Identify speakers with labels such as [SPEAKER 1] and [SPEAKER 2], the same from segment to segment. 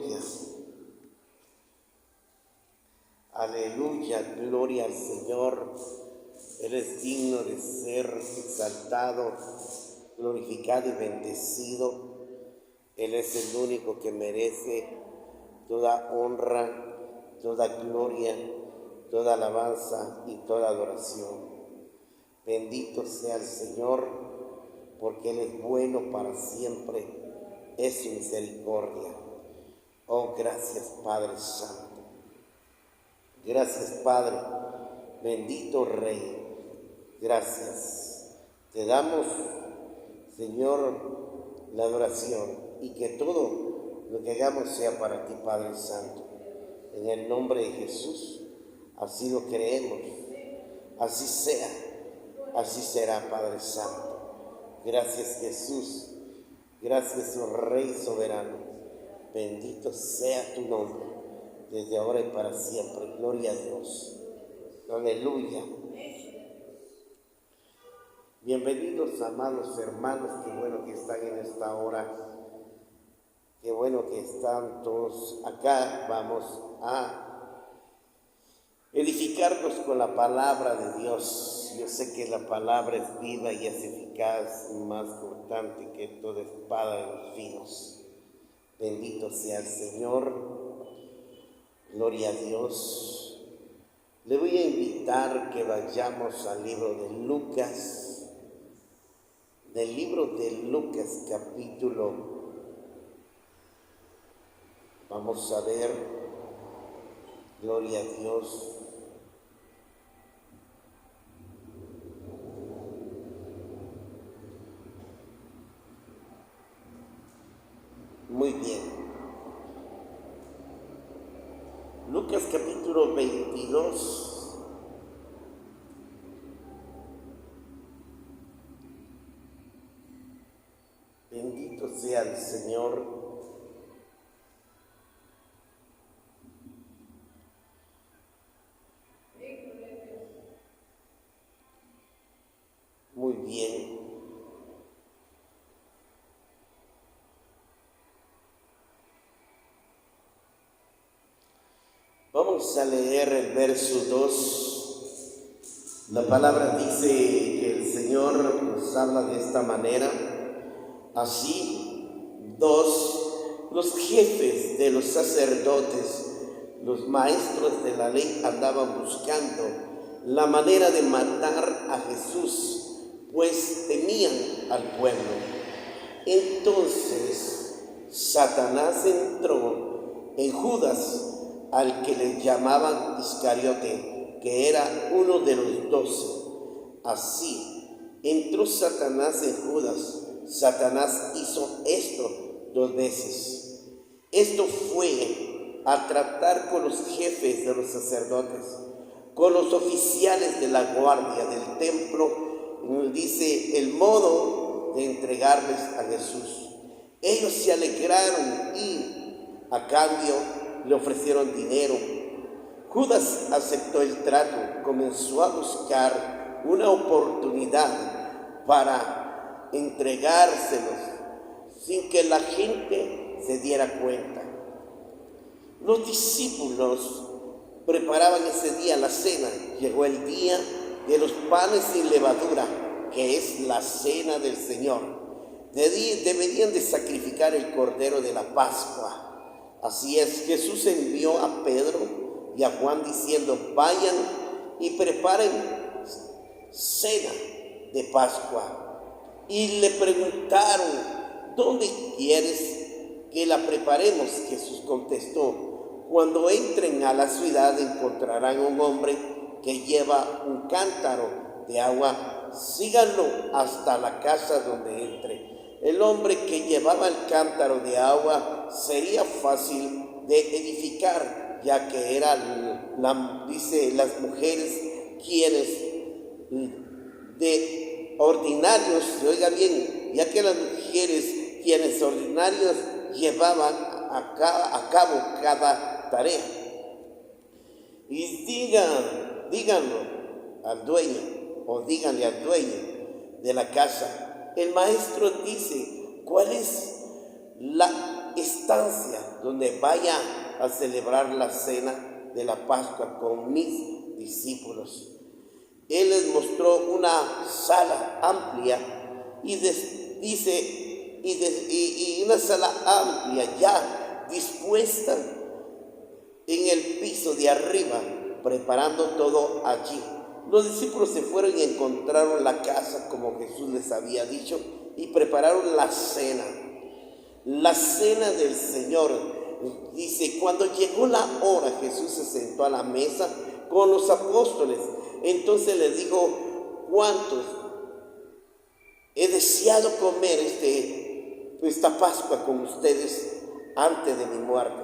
[SPEAKER 1] Aleluya. Aleluya, gloria al Señor. Él es digno de ser exaltado, glorificado y bendecido. Él es el único que merece toda honra, toda gloria, toda alabanza y toda adoración. Bendito sea el Señor, porque Él es bueno para siempre, es su misericordia. Oh, gracias Padre Santo. Gracias Padre, bendito Rey. Gracias. Te damos, Señor, la adoración y que todo lo que hagamos sea para ti, Padre Santo. En el nombre de Jesús, así lo creemos. Así sea, así será, Padre Santo. Gracias Jesús. Gracias, oh Rey soberano. Bendito sea tu nombre, desde ahora y para siempre. Gloria a Dios. Aleluya. Bienvenidos, amados hermanos. Qué bueno que están en esta hora. Qué bueno que están todos acá. Vamos a edificarnos con la palabra de Dios. Yo sé que la palabra es viva y es eficaz, más cortante que toda espada de los filos. Bendito sea el Señor. Gloria a Dios. Le voy a invitar que vayamos al libro de Lucas. Del libro de Lucas, capítulo, vamos a ver, gloria a Dios. Muy bien. Lucas capítulo 22. Bendito sea el Señor. Muy bien. Vamos a leer el verso 2. La palabra dice que el Señor nos habla de esta manera. Así, los jefes de los sacerdotes, los maestros de la ley, andaban buscando la manera de matar a Jesús, pues temían al pueblo. Entonces, Satanás entró en Judas, al que le llamaban Iscariote, que era uno de los 12. Así, entró Satanás en Judas. Satanás hizo esto 2 veces. Esto fue a tratar con los jefes de los sacerdotes, con los oficiales de la guardia del templo, dice el modo de entregarles a Jesús. Ellos se alegraron y a cambio le ofrecieron dinero. Judas aceptó el trato, comenzó a buscar una oportunidad para entregárselos sin que la gente se diera cuenta. Los discípulos preparaban ese día la cena. Llegó el día de los panes sin levadura, que es la cena del Señor. Deberían de sacrificar el cordero de la Pascua. Así es, Jesús envió a Pedro y a Juan diciendo: vayan y preparen cena de Pascua. Y le preguntaron: ¿dónde quieres que la preparemos? Jesús contestó: cuando entren a la ciudad encontrarán un hombre que lleva un cántaro de agua. Síganlo hasta la casa donde entre. El hombre que llevaba el cántaro de agua sería fácil de edificar, ya que eran, las mujeres quienes de ordinarios, oiga bien, ya que las mujeres quienes ordinarios llevaban a cabo cada tarea. Y díganlo al dueño, o díganle al dueño de la casa: el maestro dice, ¿cuál es la estancia donde vaya a celebrar la cena de la Pascua con mis discípulos. Él les mostró una sala amplia y una sala amplia ya dispuesta en el piso de arriba, preparando todo allí. Los discípulos se fueron y encontraron la casa como Jesús les había dicho y prepararon la cena del Señor. Dice, cuando llegó la hora, Jesús se sentó a la mesa con los apóstoles. Entonces les dijo, ¿cuántos he deseado comer esta Pascua con ustedes antes de mi muerte?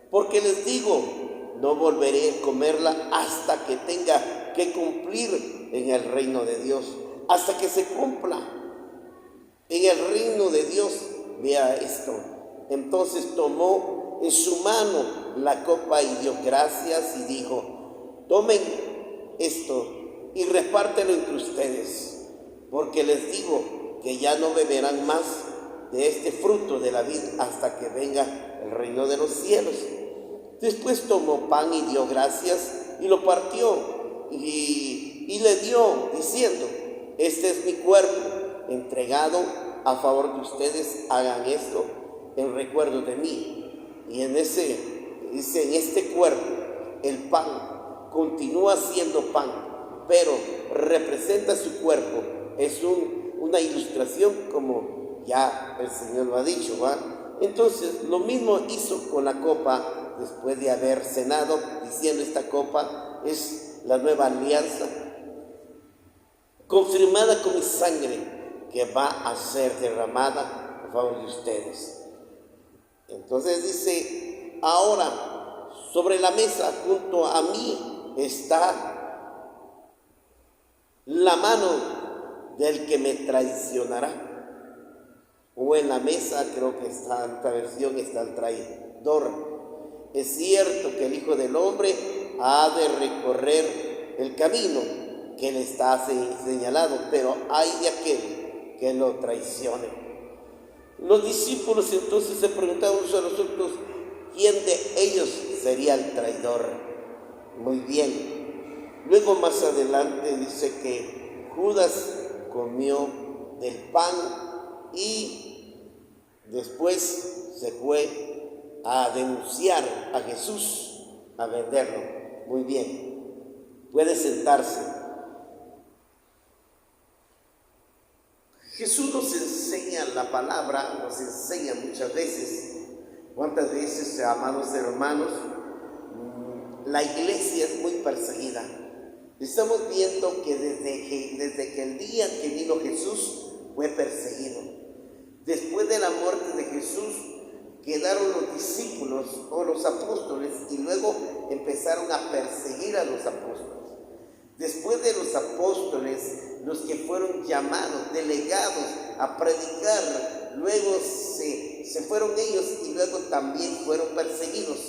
[SPEAKER 1] Porque les digo, no volveré a comerla hasta que tenga que cumplir en el reino de Dios, hasta que se cumpla en el reino de Dios. Vea esto. Entonces tomó en su mano la copa y dio gracias y dijo, tomen esto y repártelo entre ustedes, porque les digo que ya no beberán más de este fruto de la vid hasta que venga el reino de los cielos. Después tomó pan y dio gracias y lo partió y le dio diciendo, este es mi cuerpo entregado a favor de ustedes, hagan esto en recuerdo de mí. Y en este cuerpo el pan continúa siendo pan, pero representa su cuerpo, es una ilustración como ya el Señor lo ha dicho, ¿va? Entonces lo mismo hizo con la copa después de haber cenado, diciendo, esta copa es la nueva alianza confirmada con mi sangre, que va a ser derramada a favor de ustedes. Entonces dice, ahora sobre la mesa junto a mí está la mano del que me traicionará. O en la mesa, creo que está en esta versión, está el traidor. Es cierto que el Hijo del Hombre ha de recorrer el camino que le está señalado, pero hay de aquel que lo traicione. Los discípulos entonces se preguntaban a los otros, ¿quién de ellos sería el traidor? Muy bien. Luego más adelante dice que Judas comió del pan y después se fue a denunciar a Jesús, a venderlo. Muy bien. Puede sentarse. Jesús nos enseña la palabra, nos enseña muchas veces. ¿Cuántas veces, amados hermanos, la iglesia es muy perseguida? Estamos viendo que desde que el día que vino Jesús fue perseguido. Después de la muerte de Jesús quedaron los discípulos o los apóstoles y luego empezaron a perseguir a los apóstoles. Después de los apóstoles, los que fueron llamados, delegados a predicar, luego se fueron ellos y luego también fueron perseguidos.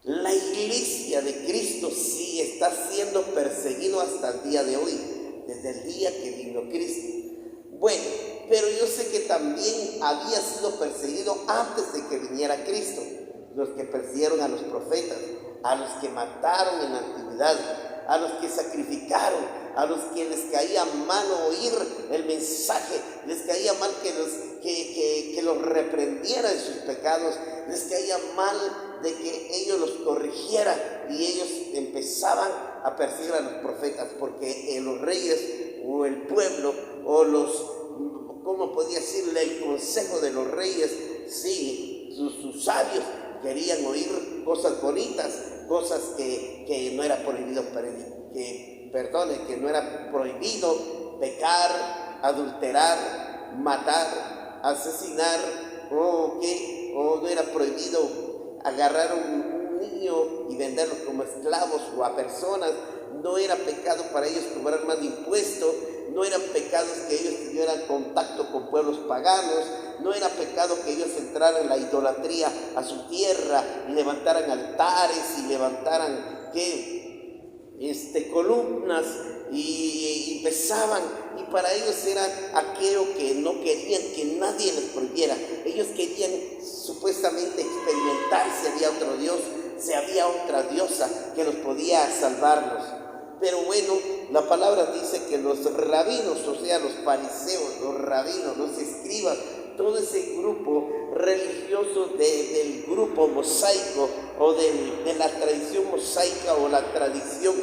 [SPEAKER 1] La iglesia de Cristo sí está siendo perseguido hasta el día de hoy, desde el día que vino Cristo. Bueno, pero yo sé que también había sido perseguido antes de que viniera Cristo. Los que persiguieron a los profetas, a los que mataron en la antigüedad, a los que sacrificaron, a los que les caía mal oír el mensaje, les caía mal que los reprendiera en sus pecados, les caía mal de que ellos los corrigieran y ellos empezaban a perseguir a los profetas, porque los reyes o el pueblo o ¿cómo podía decirle? El consejo de los reyes, sí, sus sabios querían oír cosas bonitas, cosas que no era prohibido, que no era prohibido pecar, adulterar, matar, asesinar, o no era prohibido agarrar un niño y venderlos como esclavos o a personas. No era pecado para ellos cobrar más de impuestos, no eran pecados que ellos tuvieran contacto con pueblos paganos, no era pecado que ellos entraran en la idolatría a su tierra y levantaran altares y levantaran columnas y empezaban y para ellos era aquello que no querían que nadie les prohibiera. Ellos querían supuestamente experimentar si había otro Dios, si había otra diosa que los podía salvarlos. Pero bueno, la palabra dice que los rabinos, o sea, los fariseos, los rabinos, los escribas, todo ese grupo religioso del grupo mosaico o de la tradición mosaica o la tradición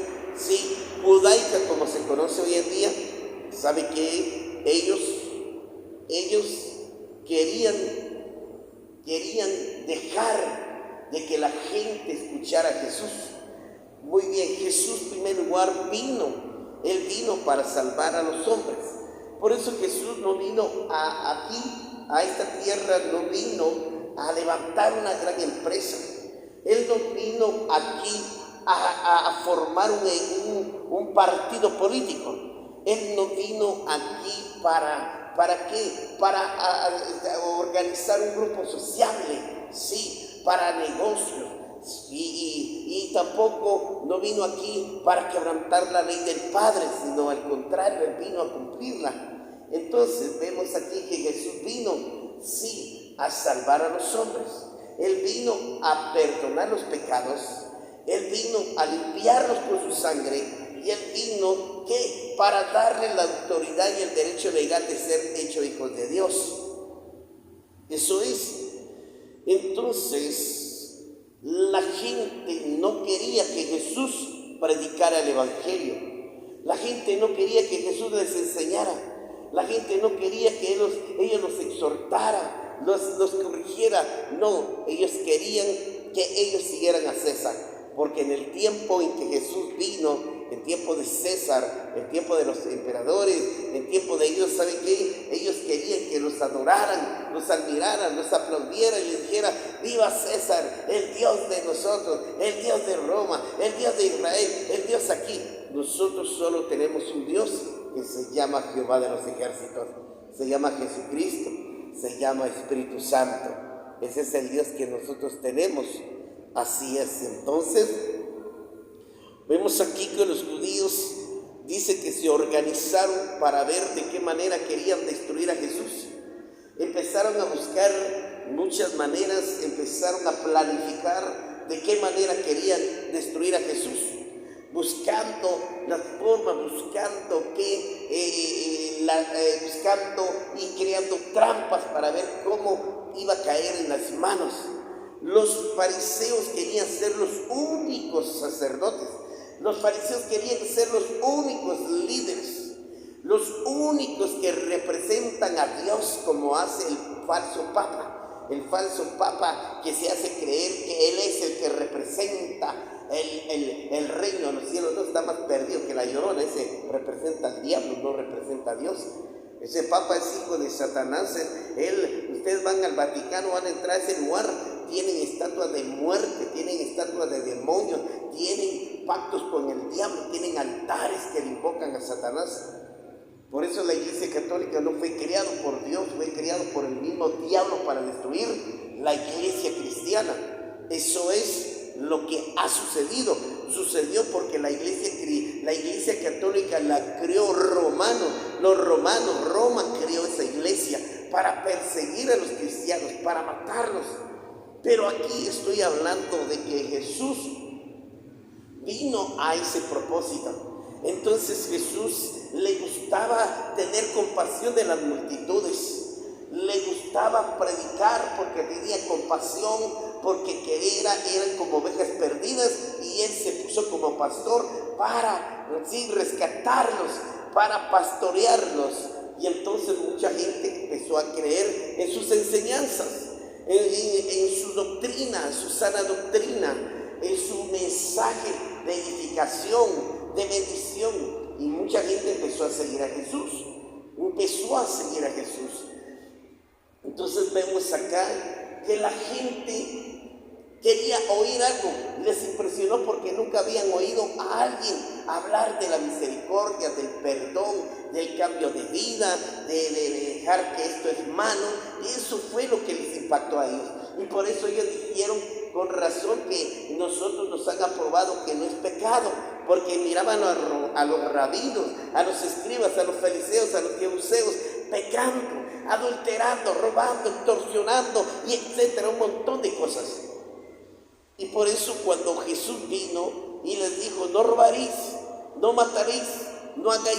[SPEAKER 1] judaica como se conoce hoy en día, sabe que ellos querían dejar de que la gente escuchara a Jesús. Muy bien, Jesús en primer lugar Él vino para salvar a los hombres. Por eso Jesús no vino aquí, a esta tierra, no vino a levantar una gran empresa. Él no vino aquí a formar un partido político. Él no vino aquí ¿para qué? Para organizar un grupo sociable, para negocios. Y tampoco no vino aquí para quebrantar la ley del Padre, sino al contrario, Él vino a cumplirla. Entonces vemos aquí que Jesús vino, a salvar a los hombres. Él vino a perdonar los pecados. Él vino a limpiarlos con su sangre. Y Él vino, ¿qué? Para darle la autoridad y el derecho legal de ser hecho hijos de Dios. Eso es. Entonces, la gente no quería que Jesús predicara el Evangelio. La gente no quería que Jesús les enseñara. La gente no quería que ellos los exhortara, los corrigiera. No, ellos querían que ellos siguieran a César. Porque en el tiempo en que Jesús vino, en tiempo de César, en tiempo de los emperadores, en tiempo de ellos, ¿saben qué? Ellos querían que los adoraran, los admiraran, los aplaudieran y les dijera: ¡viva César, el Dios de nosotros, el Dios de Roma, el Dios de Israel, el Dios aquí! Nosotros solo tenemos un Dios que se llama Jehová de los ejércitos, se llama Jesucristo, se llama Espíritu Santo. Ese es el Dios que nosotros tenemos. Así es. Entonces, vemos aquí que los judíos dice que se organizaron para ver de qué manera querían destruir a Jesús. Empezaron a buscar muchas maneras, empezaron a planificar de qué manera querían destruir a Jesús, buscando las formas, buscando y creando trampas para ver cómo iba a caer en las manos. Los fariseos querían ser los únicos sacerdotes. Los fariseos querían ser los únicos líderes, los únicos que representan a Dios, como hace el falso papa. El falso papa que se hace creer que él es el que representa el reino de los cielos. No, está más perdido que la Llorona. Ese representa al diablo, no representa a Dios. Ese papa es hijo de Satanás. Ustedes van al Vaticano, van a entrar a ese lugar, tienen estatuas de muerte, tienen estatuas de demonios, tienen pactos con el diablo, tienen altares que le invocan a Satanás. Por eso la Iglesia Católica no fue creado por Dios, fue creado por el mismo diablo para destruir la Iglesia cristiana. Eso es lo que ha sucedido. Sucedió porque la Iglesia Católica la creó Roma creó esa iglesia para perseguir a los cristianos, para matarlos. Pero aquí estoy hablando de que Jesús vino a ese propósito. Entonces Jesús le gustaba tener compasión de las multitudes, le gustaba predicar porque tenía compasión, porque eran como ovejas perdidas, y Él se puso como pastor para rescatarlos, para pastorearlos. Y entonces mucha gente empezó a creer en sus enseñanzas, en su doctrina, en su sana doctrina, en su mensaje de edificación, de bendición. Y mucha gente empezó a seguir a Jesús, Entonces vemos acá que la gente quería oír algo, les impresionó porque nunca habían oído a alguien hablar de la misericordia, del perdón, del cambio de vida, de dejar que esto es malo. Y eso fue lo que les impactó a ellos. Y por eso ellos dijeron con razón que nosotros nos han aprobado que no es pecado, porque miraban a los rabinos, a los escribas, a los fariseos, a los saduceos, pecando, adulterando, robando, extorsionando y etcétera, un montón de cosas. Y por eso cuando Jesús vino y les dijo, no robaréis, no mataréis, no hagáis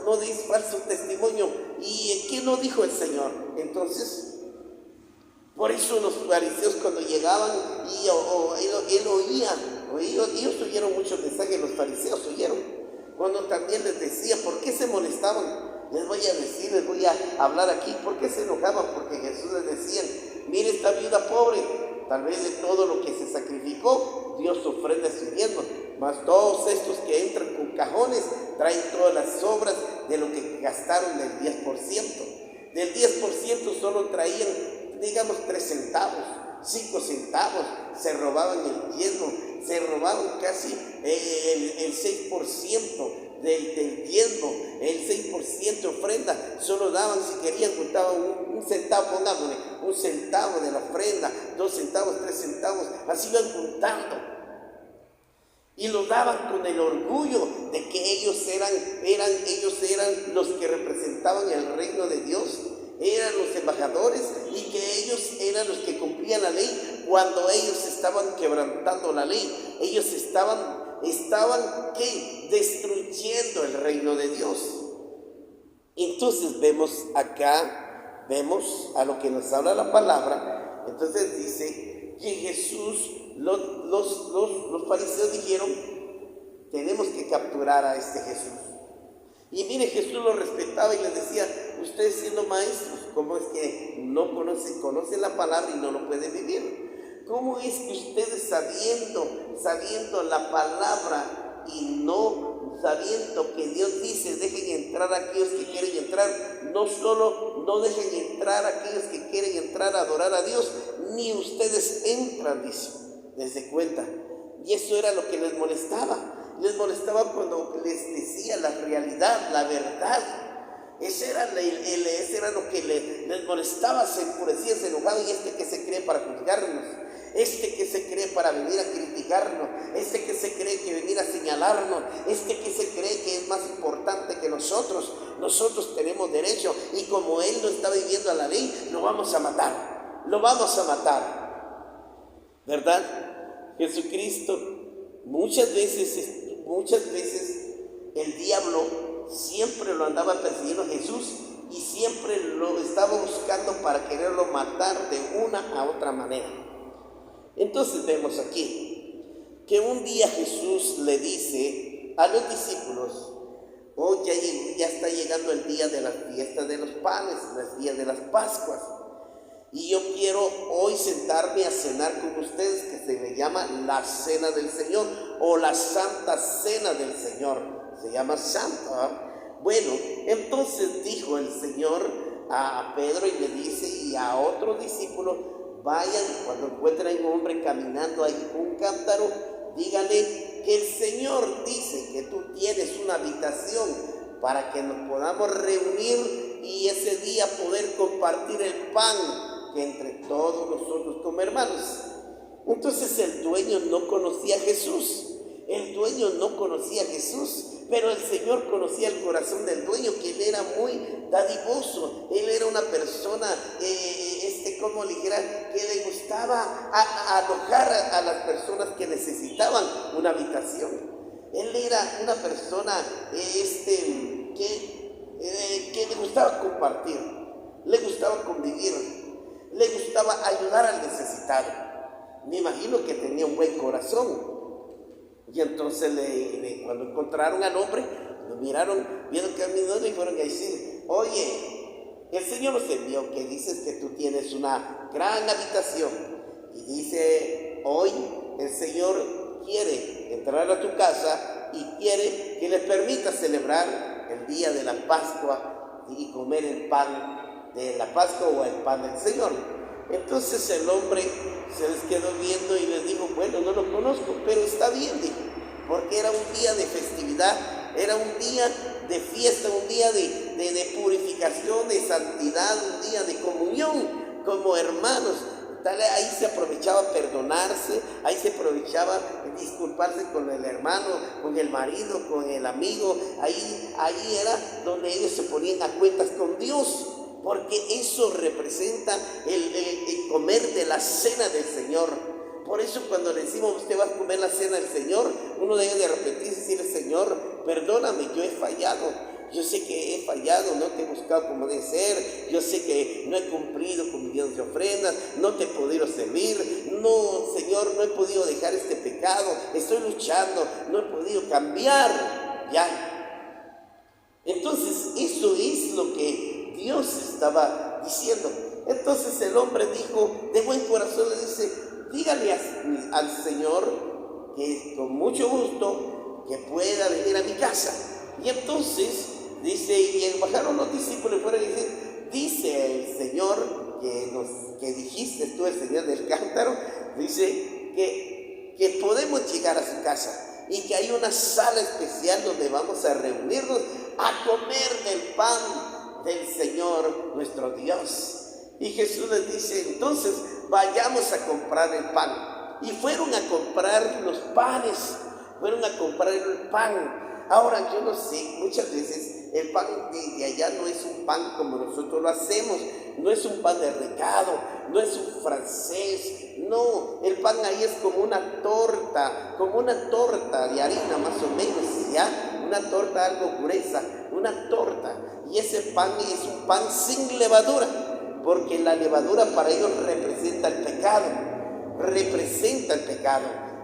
[SPEAKER 1] no deis falso testimonio. ¿Y qué no dijo el Señor? Entonces, por eso los fariseos cuando llegaban y él oía, ellos oyeron muchos mensajes, los fariseos oyeron, cuando también les decía, ¿por qué se molestaban? Les voy a decir, les voy a hablar aquí, ¿por qué se enojaban? Porque Jesús les decía, mire esta viuda pobre, tal vez de todo lo que se sacrificó, Dios ofrenda su diezmo, mas todos estos que entran con cajones traen todas las sobras de lo que gastaron del 10%. Del 10% solo traían, digamos, 3 centavos, 5 centavos, se robaban el diezmo, se robaban casi el 6% del diezmo, el 6% de ofrenda, solo daban, si querían, juntaban un centavo, pongámosle, un centavo de la ofrenda, 2 centavos, 3 centavos, así iban juntando. Y lo daban con el orgullo de que ellos eran los que representaban el reino de Dios, eran los embajadores y que ellos eran los que cumplían la ley cuando ellos estaban quebrantando la ley. Ellos estaban ¿qué? Destruyendo el reino de Dios. Entonces vemos acá, vemos a lo que nos habla la palabra. Entonces dice que Jesús, los fariseos dijeron, tenemos que capturar a este Jesús. Y mire, Jesús lo respetaba y les decía, ustedes siendo maestros, ¿cómo es que no conocen la palabra y no lo pueden vivir? ¿Cómo es que ustedes sabiendo la palabra y no sabiendo que Dios dice, dejen entrar a aquellos que quieren entrar, no solo no dejen entrar a aquellos que quieren entrar a adorar a Dios, ni ustedes entran, dice, desde cuenta? Y eso era lo que les molestaba. Les molestaba cuando les decía la realidad, la verdad. Ese era lo que les molestaba, se enfurecía, se enojaba. Y este que se cree para juzgarnos, este que se cree para venir a criticarnos, este que se cree que venir a señalarnos, este que se cree que es más importante que nosotros tenemos derecho, y como él no está viviendo la ley, lo vamos a matar, ¿verdad? Jesucristo, muchas veces el diablo siempre lo andaba persiguiendo a Jesús y siempre lo estaba buscando para quererlo matar de una a otra manera. Entonces vemos aquí que un día Jesús le dice a los discípulos, ya está llegando el día de la fiesta de los panes, el día de las Pascuas, y yo quiero hoy sentarme a cenar con ustedes, que se le llama la Cena del Señor o la Santa Cena del Señor. Se llama Santa. Bueno, entonces dijo el Señor a Pedro y le dice, y a otro discípulo, vayan, cuando encuentren un hombre caminando ahí un cántaro, díganle que el Señor dice que tú tienes una habitación para que nos podamos reunir y ese día poder compartir el pan que entre todos nosotros como hermanos. Entonces el dueño no conocía a Jesús. Pero el Señor conocía el corazón del dueño, que él era muy dadivoso. Él era una persona, como le dijera, que le gustaba alojar a las personas que necesitaban una habitación. Él era una persona que le gustaba compartir, le gustaba convivir, le gustaba ayudar al necesitado. Me imagino que tenía un buen corazón. Y entonces cuando encontraron al hombre, lo miraron, vieron caminando y fueron a decir, oye, el Señor nos envió, que dices que tú tienes una gran habitación. Y dice, hoy el Señor quiere entrar a tu casa y quiere que le permitas celebrar el día de la Pascua y comer el pan de la Pascua o el pan del Señor. Entonces el hombre se les quedó viendo y les dijo, bueno, no lo conozco, pero está bien, dijo, porque era un día de festividad, era un día de fiesta, un día de purificación, de santidad, un día de comunión como hermanos. Ahí se aprovechaba perdonarse, ahí aprovechaba disculparse con el hermano, con el marido, con el amigo. Ahí era donde ellos se ponían a cuentas con Dios, porque eso representa el comer de la cena del Señor. Por eso cuando le decimos usted va a comer la cena del Señor, uno debe de arrepentirse y decirle: Señor, perdóname, yo he fallado. Yo sé que he fallado, no te he buscado como debe ser. Yo sé que no he cumplido con mi Dios de ofrendas, no te he podido servir. No, Señor, no he podido dejar este pecado. Estoy luchando, no he podido cambiar. Ya. Entonces, eso es lo que Dios estaba diciendo. Entonces el hombre dijo, de buen corazón le dice: dígale al Señor que con mucho gusto que pueda venir a mi casa. Y entonces dice, y bajaron los discípulos y fueron y dicen: dice el Señor que dijiste tú, el Señor del cántaro, dice que podemos llegar a su casa y que hay una sala especial donde vamos a reunirnos a comer del pan del Señor nuestro Dios. Y Jesús les dice: entonces vayamos a comprar el pan. Y fueron a comprar los panes, fueron a comprar el pan. Ahora yo no sé, muchas veces el pan de allá no es un pan como nosotros lo hacemos, no es un pan de recado, no es un francés, no, el pan ahí es como una torta de harina más o menos, ¿ya? Una torta algo gruesa, una torta, y ese pan es un pan sin levadura, porque la levadura para ellos representa el pecado.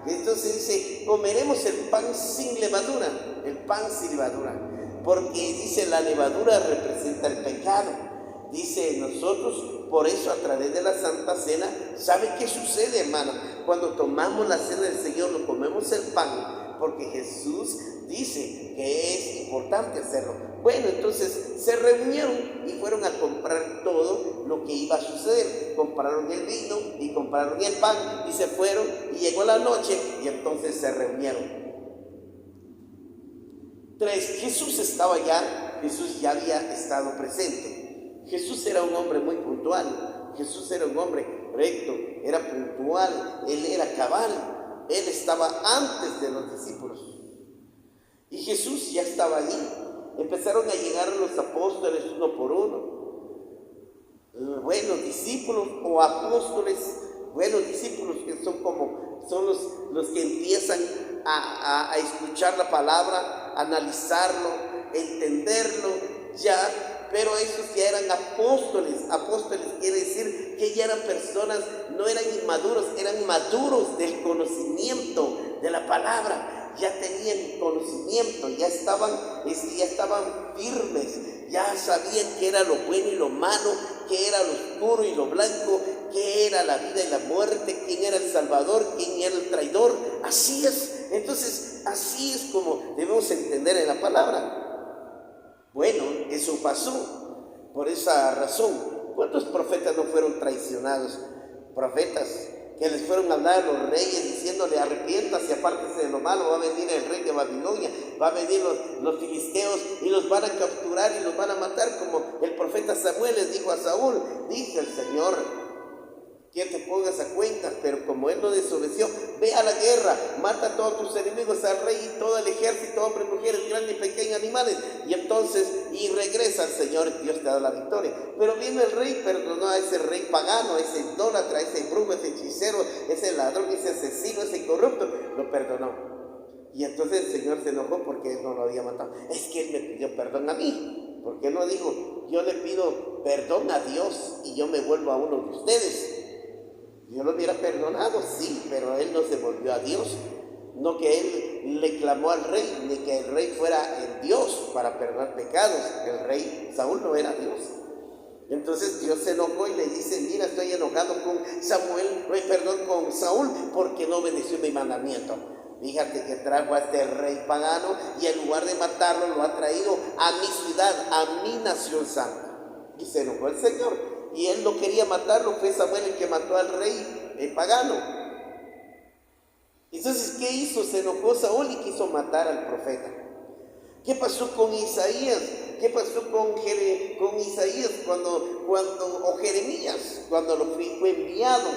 [SPEAKER 1] Entonces dice: comeremos el pan sin levadura, porque dice la levadura representa el pecado. Dice nosotros, por eso a través de la Santa Cena, ¿sabe qué sucede, hermano? Cuando tomamos la cena del Señor, lo comemos el pan, porque Jesús dice que es importante hacerlo. Bueno, entonces se reunieron y fueron a comprar todo lo que iba a suceder. Compraron el vino y compraron el pan y se fueron, y llegó la noche y entonces se reunieron. 3. Jesús estaba ya, Jesús ya había estado presente. Jesús era un hombre muy puntual, Jesús era un hombre recto, era puntual, él era cabal, él estaba antes de los discípulos. Y Jesús ya estaba allí. Empezaron a llegar los apóstoles uno por uno. Buenos discípulos o apóstoles, buenos discípulos que son los que empiezan a escuchar la palabra, analizarlo, entenderlo ya, pero esos ya eran apóstoles. Apóstoles quiere decir que ya eran personas, no eran inmaduros, eran maduros del conocimiento de la palabra. Ya tenían conocimiento, ya estaban firmes, ya sabían qué era lo bueno y lo malo, qué era lo oscuro y lo blanco, qué era la vida y la muerte, quién era el salvador, quién era el traidor. Así es. Entonces, así es como debemos entender en la palabra. Bueno, eso pasó. Por esa razón, ¿cuántos profetas no fueron traicionados? Profetas que les fueron a hablar a los reyes diciéndole: arrepiéntase, apártese de lo malo, va a venir el rey de Babilonia, va a venir los filisteos y los van a capturar y los van a matar, como el profeta Samuel les dijo a Saúl: dice el Señor que te pongas a cuentas, pero como él no desobedeció, ve a la guerra, mata a todos tus enemigos, al rey y todo el ejército, hombres, mujeres, grandes y pequeños, animales, y regresa al Señor, y Dios te da la victoria. Pero vino el rey, perdonó a ese rey pagano, a ese idólatra, a ese brujo, a ese hechicero, ese ladrón, ese asesino, ese corrupto, lo perdonó. Y entonces el Señor se enojó porque él no lo había matado. Es que él me pidió perdón a mí, porque no dijo: yo le pido perdón a Dios y yo me vuelvo a uno de ustedes. Yo lo hubiera perdonado, sí, pero él no se volvió a Dios. No que él le clamó al rey, ni que el rey fuera el Dios para perdonar pecados. El rey Saúl no era Dios. Entonces Dios se enojó y le dice: mira, estoy enojado con con Saúl, porque no obedeció mi mandamiento. Fíjate que trajo a este rey pagano y en lugar de matarlo lo ha traído a mi ciudad, a mi nación santa. Y se enojó el Señor. Y él no quería matarlo, fue Samuel el que mató al rey pagano. Entonces, ¿qué hizo? Se enojó Saúl y quiso matar al profeta. ¿Qué pasó con Isaías? ¿Qué pasó con Isaías o Jeremías, cuando fue enviado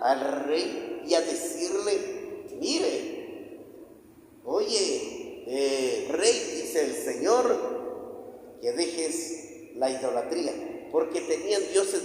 [SPEAKER 1] al rey y a decirle: mire, la idolatría, porque tenían dioses,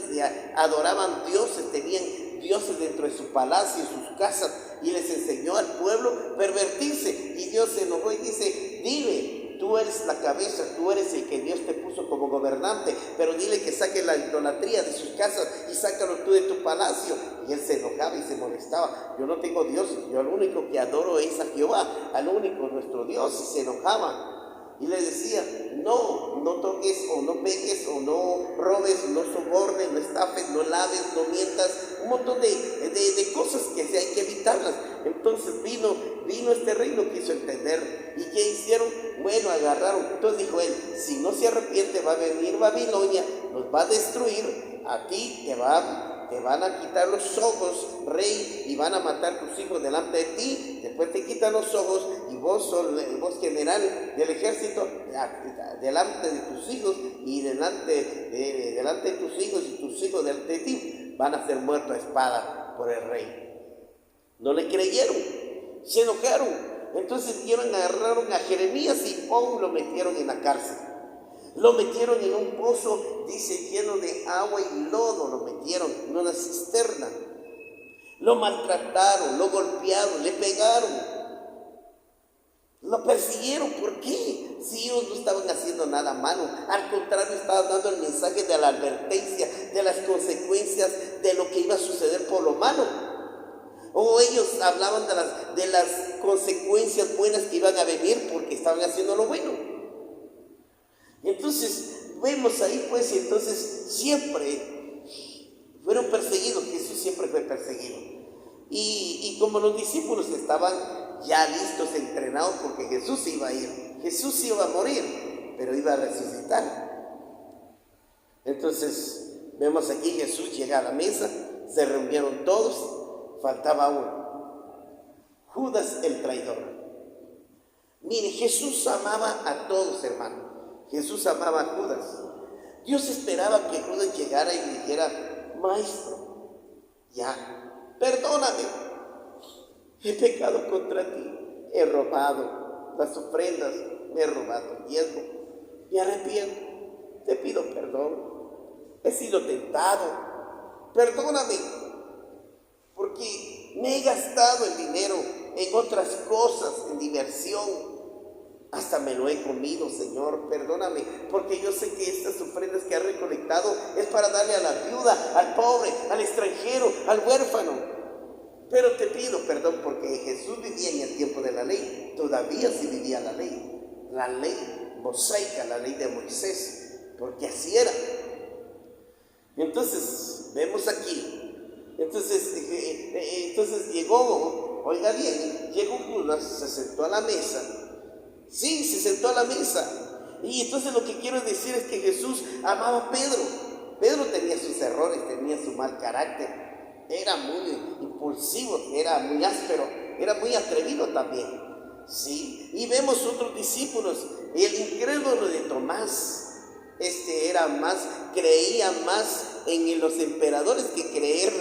[SPEAKER 1] adoraban dioses, tenían dioses dentro de su palacio, en sus casas, y les enseñó al pueblo pervertirse. Y Dios se enojó y dice: dile, tú eres la cabeza, tú eres el que Dios te puso como gobernante, pero dile que saque la idolatría de sus casas y sácalo tú de tu palacio. Y él se enojaba y se molestaba: yo no tengo Dios, yo al único que adoro es a Jehová, al único nuestro Dios. Y se enojaba y le decía: no toques, o no peques, o no robes, no sobornes, no estafes, no laves, no mientas, un montón de cosas que hay que evitarlas. Entonces vino este rey, no quiso entender. ¿Y qué hicieron? Bueno, agarraron. Entonces dijo él: si no se arrepiente, va a venir Babilonia, nos va a destruir, a ti te van a quitar los ojos, rey, y van a matar tus hijos delante de ti. Después te quitan los ojos y vos general del ejército, delante de tus hijos, y delante de tus hijos, y tus hijos delante de ti van a ser muertos a espada por el rey. No le creyeron, se enojaron. Entonces agarraron a Jeremías y ¡pum!, lo metieron en la cárcel. Lo metieron en un pozo, dice, lleno de agua y lodo. Lo metieron en una cisterna. Lo maltrataron, lo golpearon, le pegaron, lo persiguieron. ¿Por qué? Si ellos no estaban haciendo nada malo, al contrario, estaban dando el mensaje de la advertencia, de las consecuencias de lo que iba a suceder por lo malo. O ellos hablaban de las consecuencias buenas que iban a venir porque estaban haciendo lo bueno. Entonces vemos ahí, pues, y entonces siempre fueron perseguidos. Jesús siempre fue perseguido. Y como los discípulos estaban ya listos, entrenados, porque Jesús iba a ir, Jesús iba a morir, pero iba a resucitar. Entonces vemos aquí: Jesús llega a la mesa, se reunieron todos, faltaba uno, Judas el traidor. Mire, Jesús amaba a todos, hermano. Jesús amaba a Judas. Dios esperaba que Judas llegara y le dijera: maestro, ya, perdóname, he pecado contra ti, he robado las ofrendas, me he robado el diezmo, me arrepiento, te pido perdón, he sido tentado, perdóname, porque me he gastado el dinero en otras cosas, en diversión, hasta me lo he comido, Señor, perdóname, porque yo sé que estas ofrendas que has recolectado es para darle a la viuda, al pobre, al extranjero, al huérfano. Pero te pido perdón, porque Jesús vivía en el tiempo de la ley, todavía sí vivía la ley mosaica, la ley de Moisés, porque así era. Entonces, vemos aquí, entonces llegó, oiga bien, llegó Judas, se sentó a la mesa. Sí, se sentó a la mesa. Y entonces lo que quiero decir es que Jesús amaba a Pedro. Pedro tenía sus errores, tenía su mal carácter, era muy impulsivo, era muy áspero, era muy atrevido también. Sí, y vemos otros discípulos, el incrédulo de Tomás. Creía más en los emperadores que creer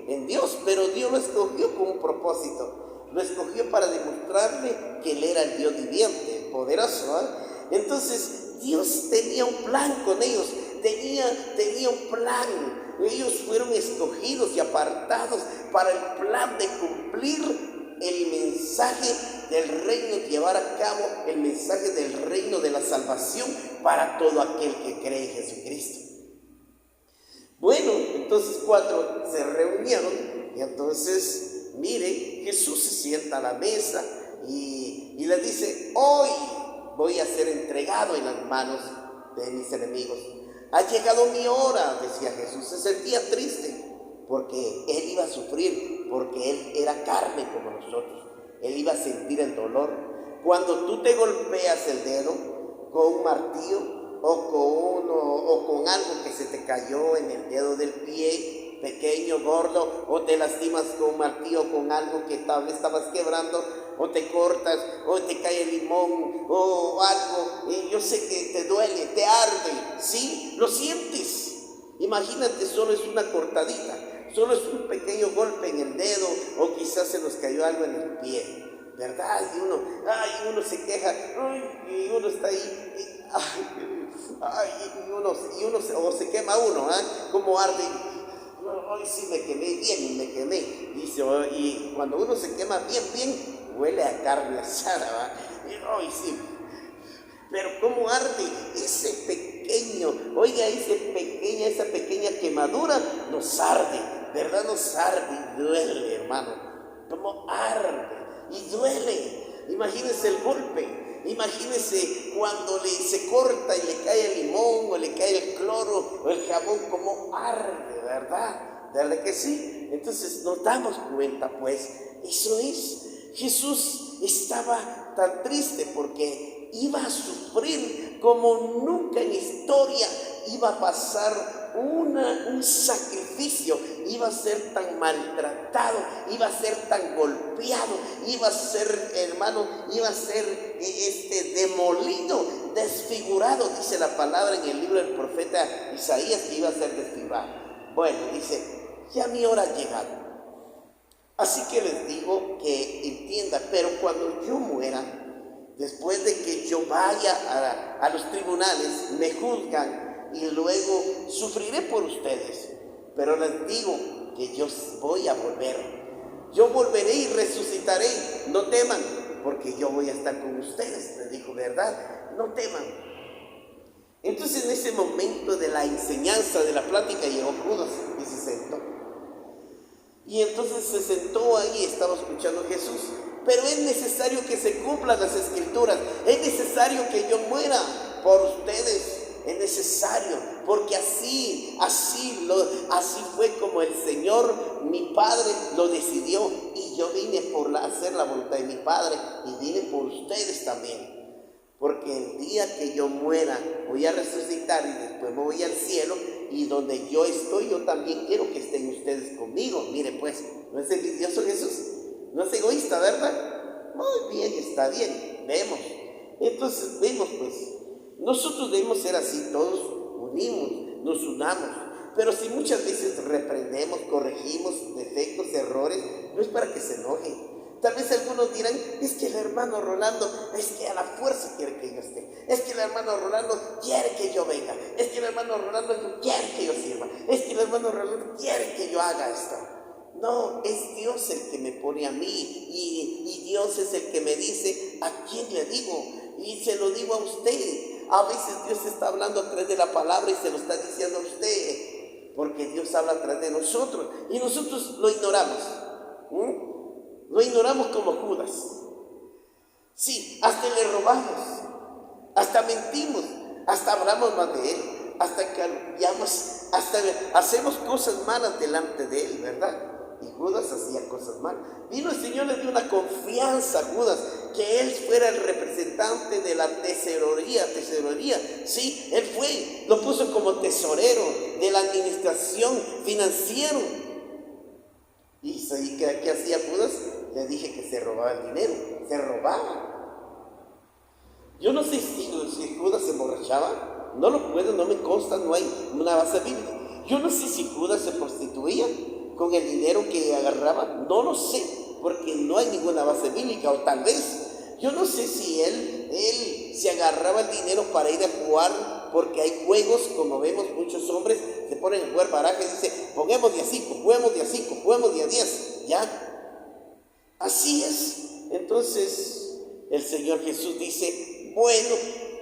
[SPEAKER 1] en Dios, pero Dios lo escogió con un propósito. Lo escogió para demostrarle que Él era el Dios viviente, poderoso, ¿eh? Entonces Dios tenía un plan con ellos, tenía un plan. Ellos fueron escogidos y apartados para el plan de cumplir el mensaje del reino, llevar a cabo el mensaje del reino de la salvación para todo aquel que cree en Jesucristo. Bueno, entonces 4 se reunieron y entonces, mire, Jesús se sienta a la mesa y le dice: hoy voy a ser entregado en las manos de mis enemigos. Ha llegado mi hora, decía Jesús. Se sentía triste porque Él iba a sufrir, porque Él era carne como nosotros. Él iba a sentir el dolor. Cuando tú te golpeas el dedo con un martillo o con algo que se te cayó en el dedo del pie, pequeño, gordo, o te lastimas con un martillo, con algo que tal vez estabas quebrando, o te cortas, o te cae el limón, o algo, y yo sé que te duele, te arde, ¿sí? Lo sientes. Imagínate, solo es una cortadita, solo es un pequeño golpe en el dedo, o quizás se nos cayó algo en el pie, ¿verdad? Y uno se queja, y uno está ahí, Ay, o se quema uno, como arde. Hoy sí me quemé bien, me quemé. Dice, y cuando uno se quema bien, huele a carne asada, ¿va? Y hoy sí. Pero cómo arde ese pequeño, oiga, esa pequeña quemadura nos arde, ¿verdad? Nos arde y duele, hermano. Cómo arde y duele. Imagínese el golpe, imagínese cuando se corta y le cae el limón, o le cae el cloro, o el jabón, cómo arde, ¿verdad? ¿Verdad que sí? Entonces nos damos cuenta, pues, eso es. Jesús estaba tan triste porque iba a sufrir como nunca en la historia iba a pasar un sacrificio, iba a ser tan maltratado, iba a ser tan golpeado, iba a ser, hermano, iba a ser demolido, desfigurado, dice la palabra en el libro del profeta Isaías, que iba a ser desfigurado. Bueno, dice, ya mi hora ha llegado. Así que les digo que entiendan, pero cuando yo muera, después de que yo vaya a los tribunales, me juzgan y luego sufriré por ustedes. Pero les digo que yo voy a volver. Yo volveré y resucitaré. No teman, porque yo voy a estar con ustedes. Les dijo, ¿verdad? No teman. Entonces en ese momento de la enseñanza, de la plática, llegó Judas y se sentó. Y entonces se sentó ahí y estaba escuchando a Jesús. Pero es necesario que se cumplan las escrituras. Es necesario que yo muera por ustedes. Es necesario, porque así fue como el Señor, mi Padre, lo decidió. Y yo vine por hacer la voluntad de mi Padre y vine por ustedes también. Porque el día que yo muera voy a resucitar y después me voy al cielo, y donde yo estoy, yo también quiero que estén ustedes conmigo. Mire pues, ¿no es envidioso Jesús? No es egoísta, ¿verdad? Muy bien, está bien, vemos. Entonces vemos pues, nosotros debemos ser así, todos nos unamos. Pero si muchas veces reprendemos, corregimos defectos, errores, no es para que se enojen. Tal vez algunos dirán, es que el hermano Rolando, es que a la fuerza quiere que yo esté. Es que el hermano Rolando quiere que yo venga. Es que el hermano Rolando quiere que yo sirva. Es que el hermano Rolando quiere que yo haga esto. No, es Dios el que me pone a mí. Y Dios es el que me dice a quién le digo. Y se lo digo a usted. A veces Dios está hablando a través de la palabra y se lo está diciendo a usted. Porque Dios habla a través de nosotros. Y nosotros lo ignoramos. Lo ignoramos como Judas. Sí, hasta le robamos, hasta mentimos, hasta hablamos mal de él, hasta calumniamos, hasta hacemos cosas malas delante de él, ¿verdad? Y Judas hacía cosas malas. Vino el Señor, le dio una confianza a Judas, que él fuera el representante de la tesorería, sí, él fue, lo puso como tesorero de la administración financiera. ¿Y qué hacía Judas? Le dije que se robaba el dinero, se robaba. Yo no sé si Judas se emborrachaba, no me consta, no hay una base bíblica. Yo no sé si Judas se prostituía con el dinero que agarraba, no lo sé, porque no hay ninguna base bíblica, o tal vez, yo no sé si él se agarraba el dinero para ir a jugar, porque hay juegos, como vemos, muchos hombres se ponen a jugar barajas y dicen, ponemos de a 5, juguemos de a 5, juguemos de a 10, ¿ya? Así es. Entonces el Señor Jesús dice, bueno,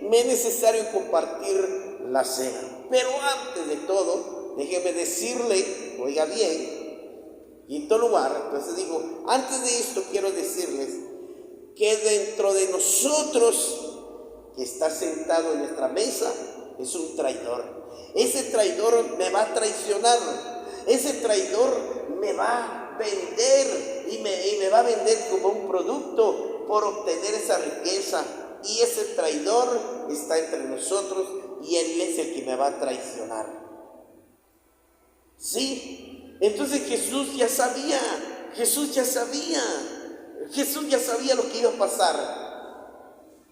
[SPEAKER 1] me es necesario compartir la cena. Pero antes de todo, déjeme decirle, oiga bien, quinto lugar, entonces digo, antes de esto quiero decirles que dentro de nosotros, que está sentado en nuestra mesa, es un traidor. Ese traidor me va a traicionar. Ese traidor me va a vender y me va a vender como un producto por obtener esa riqueza. Y ese traidor está entre nosotros y él es el que me va a traicionar. Sí, entonces Jesús ya sabía lo que iba a pasar.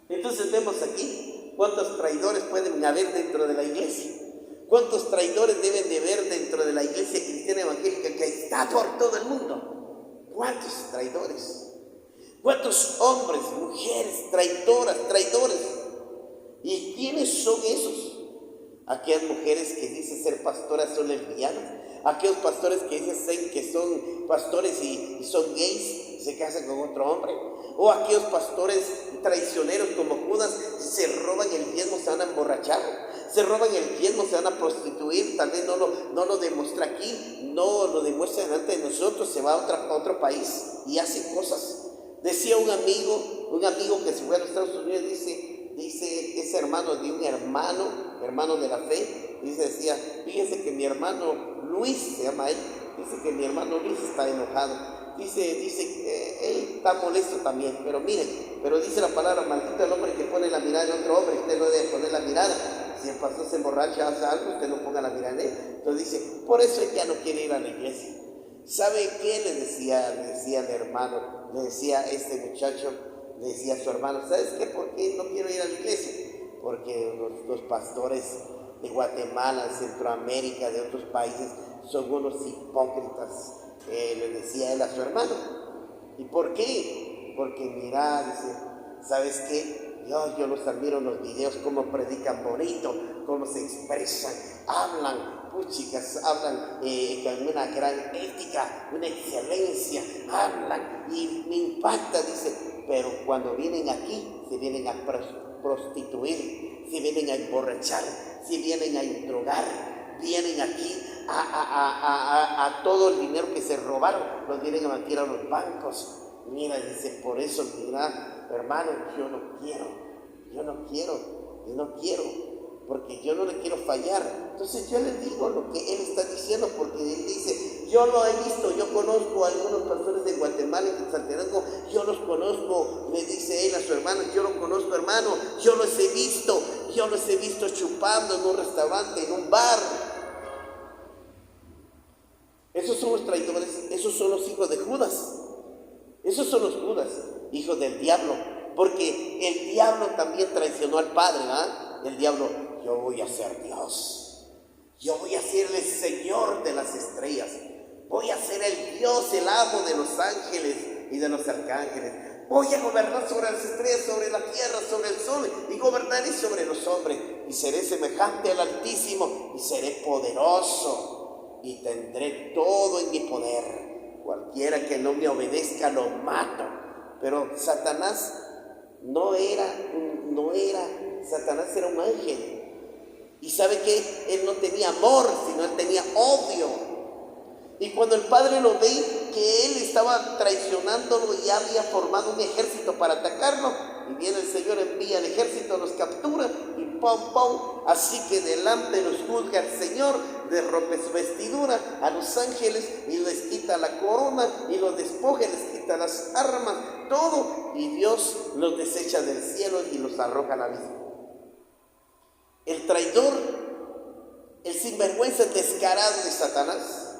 [SPEAKER 1] Entonces vemos aquí cuántos traidores pueden haber dentro de la iglesia. ¿Cuántos traidores deben de haber dentro de la iglesia cristiana evangélica que está por todo el mundo? ¿Cuántos traidores? ¿Cuántos hombres, mujeres, traidores? ¿Y quiénes son esos? Aquellas mujeres que dicen ser pastoras son lesbianas. Aquellos pastores que dicen que son pastores y son gays, se casan con otro hombre. O aquellos pastores traicioneros como Judas, se roban el diezmo, se van a emborrachar. Se roban el diezmo, se van a prostituir. Tal vez no lo demuestra aquí, no lo demuestra delante de nosotros. Se va a otro país y hace cosas. Decía un amigo que se fue a los Estados Unidos, dice ese hermano de un hermano de la fe, decía, fíjese que mi hermano Luis, se llama él, dice que mi hermano Luis está enojado. Dice él está molesto también, pero dice la palabra, maldito el hombre que pone la mirada en otro hombre. Usted no debe poner la mirada. Si el pastor se emborracha, hace algo, usted no ponga la mirada en él. Entonces dice, por eso él ya no quiere ir a la iglesia. ¿Sabe qué le decía el hermano? Le decía este muchacho, le decía a su hermano, ¿sabes qué? ¿Por qué no quiero ir a la iglesia? Porque los pastores de Guatemala, de Centroamérica, de otros países, son unos hipócritas. Le decía él a su hermano. ¿Y por qué? Porque mira, dice, ¿sabes qué? Yo los admiro en los videos, cómo predican bonito, cómo se expresan, hablan, chicas, hablan con una gran ética, una excelencia, hablan y me impacta, dice, pero cuando vienen aquí, se vienen a prostituir, se vienen a emborrachar, se vienen a drogar, vienen aquí a todo el dinero que se robaron, los vienen a meter a los bancos. Mira, dice, por eso, mira, hermano, yo no quiero, porque yo no le quiero fallar. Entonces yo le digo lo que él está diciendo, porque él dice, yo lo he visto, yo conozco a algunos pastores de Guatemala y de Santiago, yo los conozco, le dice él a su hermano, yo lo conozco, hermano, yo los he visto chupando en un restaurante, en un bar. Esos son los traidores, esos son los hijos de Judas. Esos son los Judas, hijos del diablo, porque el diablo también traicionó al Padre, ¿ah? El diablo, yo voy a ser Dios, yo voy a ser el Señor de las estrellas, voy a ser el Dios, el amo de los ángeles y de los arcángeles, voy a gobernar sobre las estrellas, sobre la tierra, sobre el sol, y gobernaré sobre los hombres, y seré semejante al Altísimo, y seré poderoso, y tendré todo en mi poder. Cualquiera que no me obedezca lo mato. Pero Satanás Satanás era un ángel. Y ¿sabe qué? Él no tenía amor, sino él tenía odio. Y cuando el Padre lo ve, que él estaba traicionándolo y había formado un ejército para atacarlo, y viene el Señor, envía el ejército, los captura y ¡pum! Así que delante los juzga el Señor, les rompe su vestidura a los ángeles y les quita la corona y los despoja, les quita las armas, todo, y Dios los desecha del cielo y los arroja al abismo. El traidor, el sinvergüenza descarado de Satanás,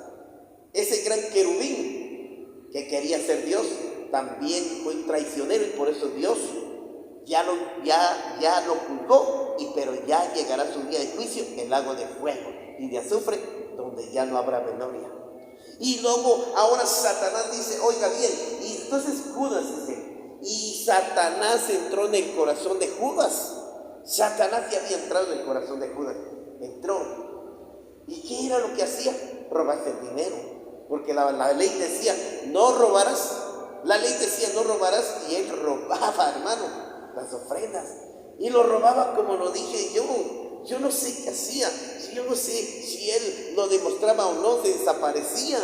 [SPEAKER 1] ese gran querubín que quería ser Dios, también fue traicionero, y por eso Dios ya lo juzgó, pero ya llegará su día de juicio, el lago de fuego y de azufre, donde ya no habrá memoria. Y luego ahora Satanás dice, oiga bien, y entonces Judas dice, y Satanás entró en el corazón de Judas. Satanás ya había entrado en el corazón de Judas, entró. ¿Y qué era lo que hacía? Robarse el dinero, porque la ley decía, no robarás. La ley decía, no robarás, y él robaba, hermano, las ofrendas, y lo robaba, como lo dije yo no sé qué hacía, yo no sé si él lo demostraba o no, se desaparecía,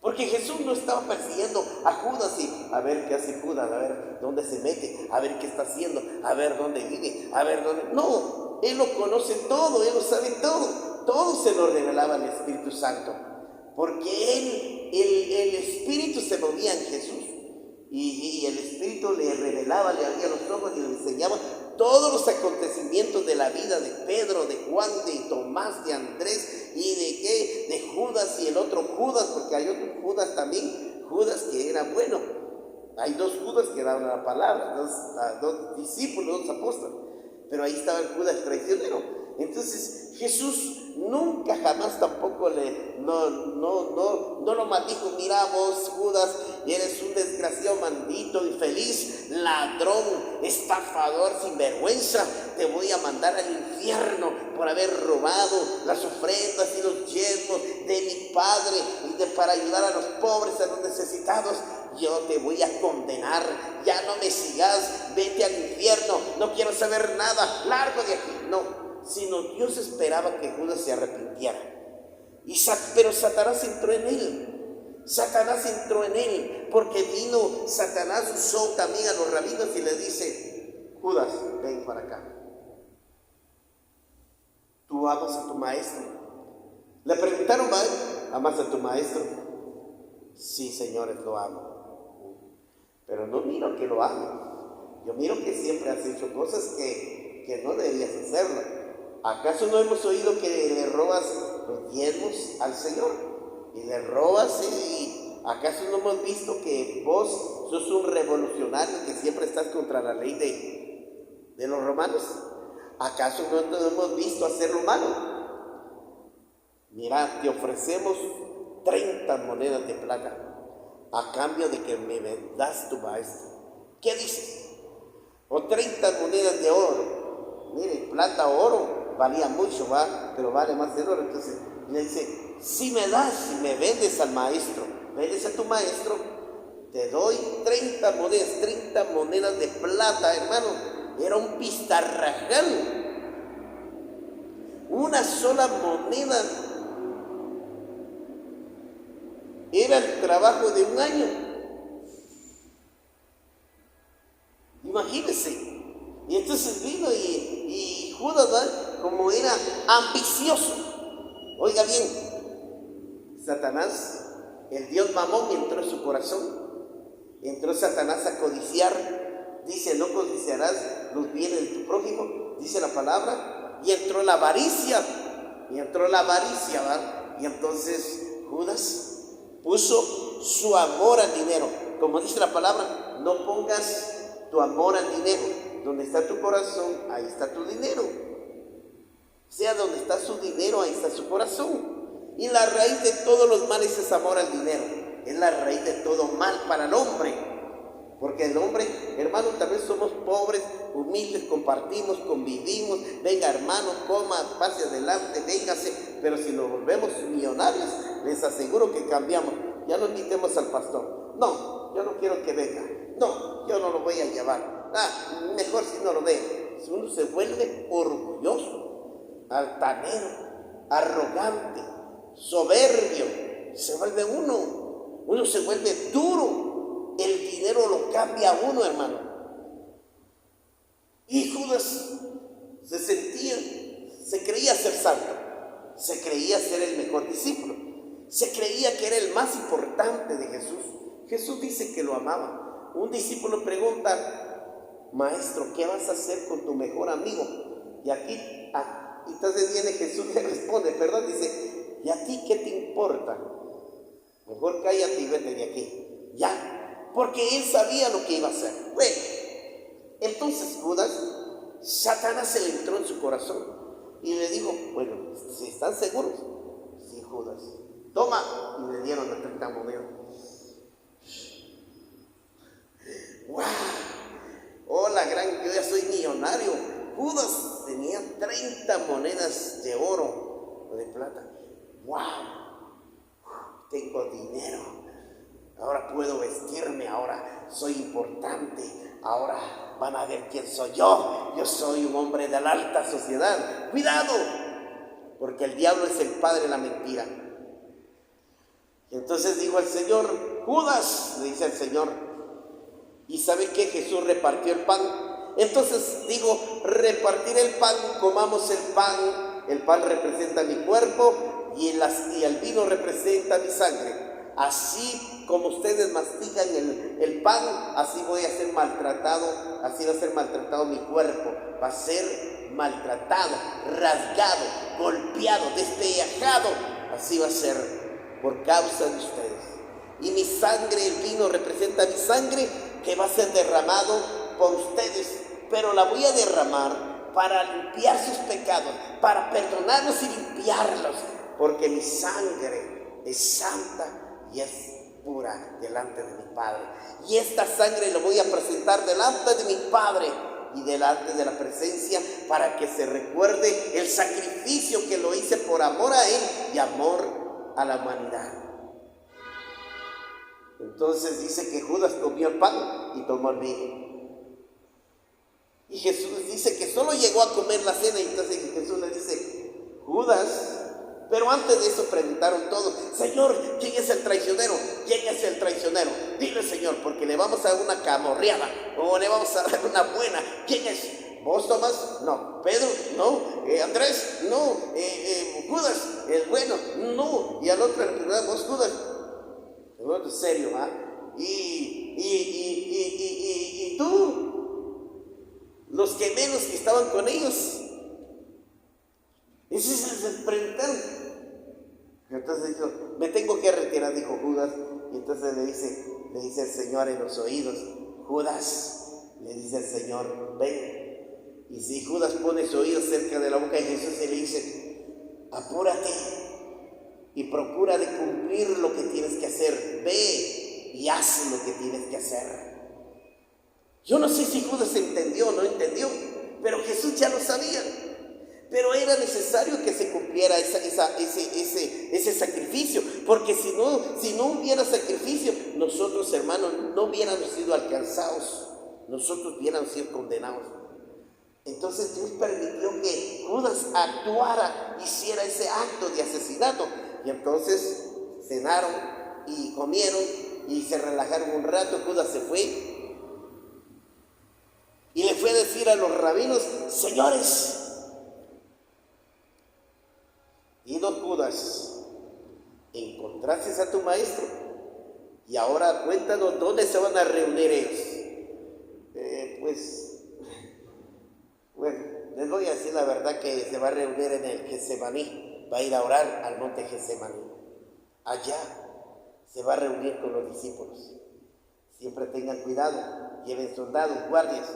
[SPEAKER 1] porque Jesús no estaba persiguiendo a Judas y a ver qué hace Judas, a ver dónde se mete, a ver qué está haciendo, a ver dónde vive, a ver dónde, no, él lo conoce todo, él lo sabe todo se lo revelaba el Espíritu Santo, porque el Espíritu se movía en Jesús. Y el Espíritu le revelaba, le abría los ojos y le enseñaba todos los acontecimientos de la vida de Pedro, de Juan, de Tomás, de Andrés y de Judas y el otro Judas, porque hay otro Judas también, Judas que era bueno. Hay dos Judas que daban la palabra, dos discípulos, dos apóstoles, pero ahí estaba el Judas traicionero. Entonces Jesús nunca jamás tampoco no lo maldijo. Mira vos, Judas, eres un desgraciado, maldito, infeliz, ladrón, estafador, sinvergüenza, te voy a mandar al infierno por haber robado las ofrendas y los diezmos de mi Padre para ayudar a los pobres, a los necesitados. Yo te voy a condenar, ya no me sigas, vete al infierno, no quiero saber nada, largo de aquí. No, sino Dios esperaba que Judas se arrepintiera. Pero Satanás entró en él, porque vino Satanás, usó también a los rabinos y le dice: Judas, ven para acá. ¿Tú amas a tu maestro? Le preguntaron: ¿amas a tu maestro? Sí, señores, lo amo. Pero no miro que lo ames. Yo miro que siempre has hecho cosas que no deberías hacerlo. ¿Acaso no hemos oído que le robas los diezmos al Señor? Y le robas, y ¿acaso no hemos visto que vos sos un revolucionario que siempre estás contra la ley de los romanos? ¿Acaso no te hemos visto hacer lo malo? Mira, te ofrecemos 30 monedas de plata a cambio de que me vendas tu maestro. ¿Qué dices? O 30 monedas de oro. Mire, plata o oro valía mucho, pero vale más el oro. Entonces le dice: si me vendes al maestro, vendes a tu maestro, te doy 30 monedas de plata, hermano. Era un pistarrajal. Una sola moneda era el trabajo de un año. Imagínense. Y entonces vino y Judas, como era ambicioso. Oiga bien, Satanás, el Dios Mamón, entró en su corazón. Entró Satanás a codiciar. Dice: no codiciarás los bienes de tu prójimo, dice la palabra. Y entró la avaricia. Y entonces Judas puso su amor al dinero. Como dice la palabra: no pongas tu amor al dinero. Donde está tu corazón, ahí está tu dinero. O sea, donde está su dinero, ahí está su corazón. Y la raíz de todos los males es amor al dinero. Es la raíz de todo mal para el hombre. Porque el hombre, hermano, tal vez somos pobres, humildes, compartimos, convivimos. Venga, hermano, coma, pase adelante, véngase. Pero si nos volvemos millonarios, les aseguro que cambiamos. Ya no invitemos al pastor. No, yo no quiero que venga. No, yo no lo voy a llevar. Mejor si no lo ve. Si uno se vuelve orgulloso, altanero, arrogante, soberbio, se vuelve uno se vuelve duro. El dinero lo cambia a uno, hermano. Y Judas se creía ser santo, se creía ser el mejor discípulo, se creía que era el más importante de Jesús. Jesús dice que lo amaba. Un discípulo pregunta: maestro, ¿qué vas a hacer con tu mejor amigo? Y aquí, entonces viene Jesús y le responde, dice: ¿y a ti qué te importa? Mejor cállate y vete de aquí. Ya, porque él sabía lo que iba a hacer. Bueno, entonces Judas, Satanás se le entró en su corazón y le dijo: bueno, si están seguros. Sí, Judas, toma. Y le dieron las 30 monedas. ¡Wow! Hola, yo ya soy millonario. Judas tenía 30 monedas de oro o de plata. ¡Wow! Tengo dinero. Ahora puedo vestirme. Ahora soy importante. Ahora van a ver quién soy yo. Yo soy un hombre de la alta sociedad. ¡Cuidado! Porque el diablo es el padre de la mentira. Y entonces dijo el Señor: Judas, le dice el Señor. ¿Y sabe qué? Jesús repartió el pan. Entonces digo: repartir el pan, comamos el pan. El pan representa mi cuerpo y el vino representa mi sangre. Así como ustedes mastican el pan, así voy a ser maltratado. Así va a ser maltratado mi cuerpo. Va a ser maltratado, rasgado, golpeado, despellejado. Así va a ser por causa de ustedes. Y mi sangre, el vino representa mi sangre, que va a ser derramado por ustedes. Pero la voy a derramar para limpiar sus pecados, para perdonarlos y limpiarlos, porque mi sangre es santa y es pura delante de mi Padre. Y esta sangre la voy a presentar delante de mi Padre y delante de la presencia, para que se recuerde el sacrificio que lo hice por amor a Él y amor a la humanidad. Entonces dice que Judas comió el pan y tomó el vino. Y Jesús dice que solo llegó a comer la cena, y entonces Jesús le dice, Judas. Pero antes de eso preguntaron todos, Señor, ¿quién es el traicionero? ¿Quién es el traicionero? Dile, Señor, porque le vamos a dar una camorreada, o le vamos a dar una buena. ¿Quién es? ¿Vos, Tomás? No. ¿Pedro? No. ¿Andrés? No. ¿Judas? ¿El bueno? No. Y al otro le preguntaron, ¿vos, Judas? El otro serio, ¿ah? ¿Y tú? Los gemelos que estaban con ellos. Y se preguntaron. Entonces dijo, me tengo que retirar, dijo Judas. Y entonces le dice el Señor en los oídos, Judas, le dice el Señor, ven. Y si Judas pone su oído cerca de la boca de Jesús y le dice, apúrate y procura de cumplir lo que tienes que hacer. Ve y haz lo que tienes que hacer. Yo no sé si Judas entendió o no entendió, pero Jesús ya lo sabía. Pero era necesario que se cumpliera ese sacrificio, porque si no hubiera sacrificio, nosotros, hermanos, no hubiéramos sido alcanzados, nosotros hubiéramos sido condenados. Entonces Dios permitió que Judas actuara, hiciera ese acto de asesinato, y entonces cenaron y comieron y se relajaron un rato. Judas se fue y le fue a decir a los rabinos, señores, ido Judas, encontraste a tu maestro, y ahora cuéntanos dónde se van a reunir ellos. Bueno, les voy a decir la verdad, que se va a reunir en el Getsemaní, va a ir a orar al monte Getsemaní. Allá se va a reunir con los discípulos. Siempre tengan cuidado, lleven soldados, guardias,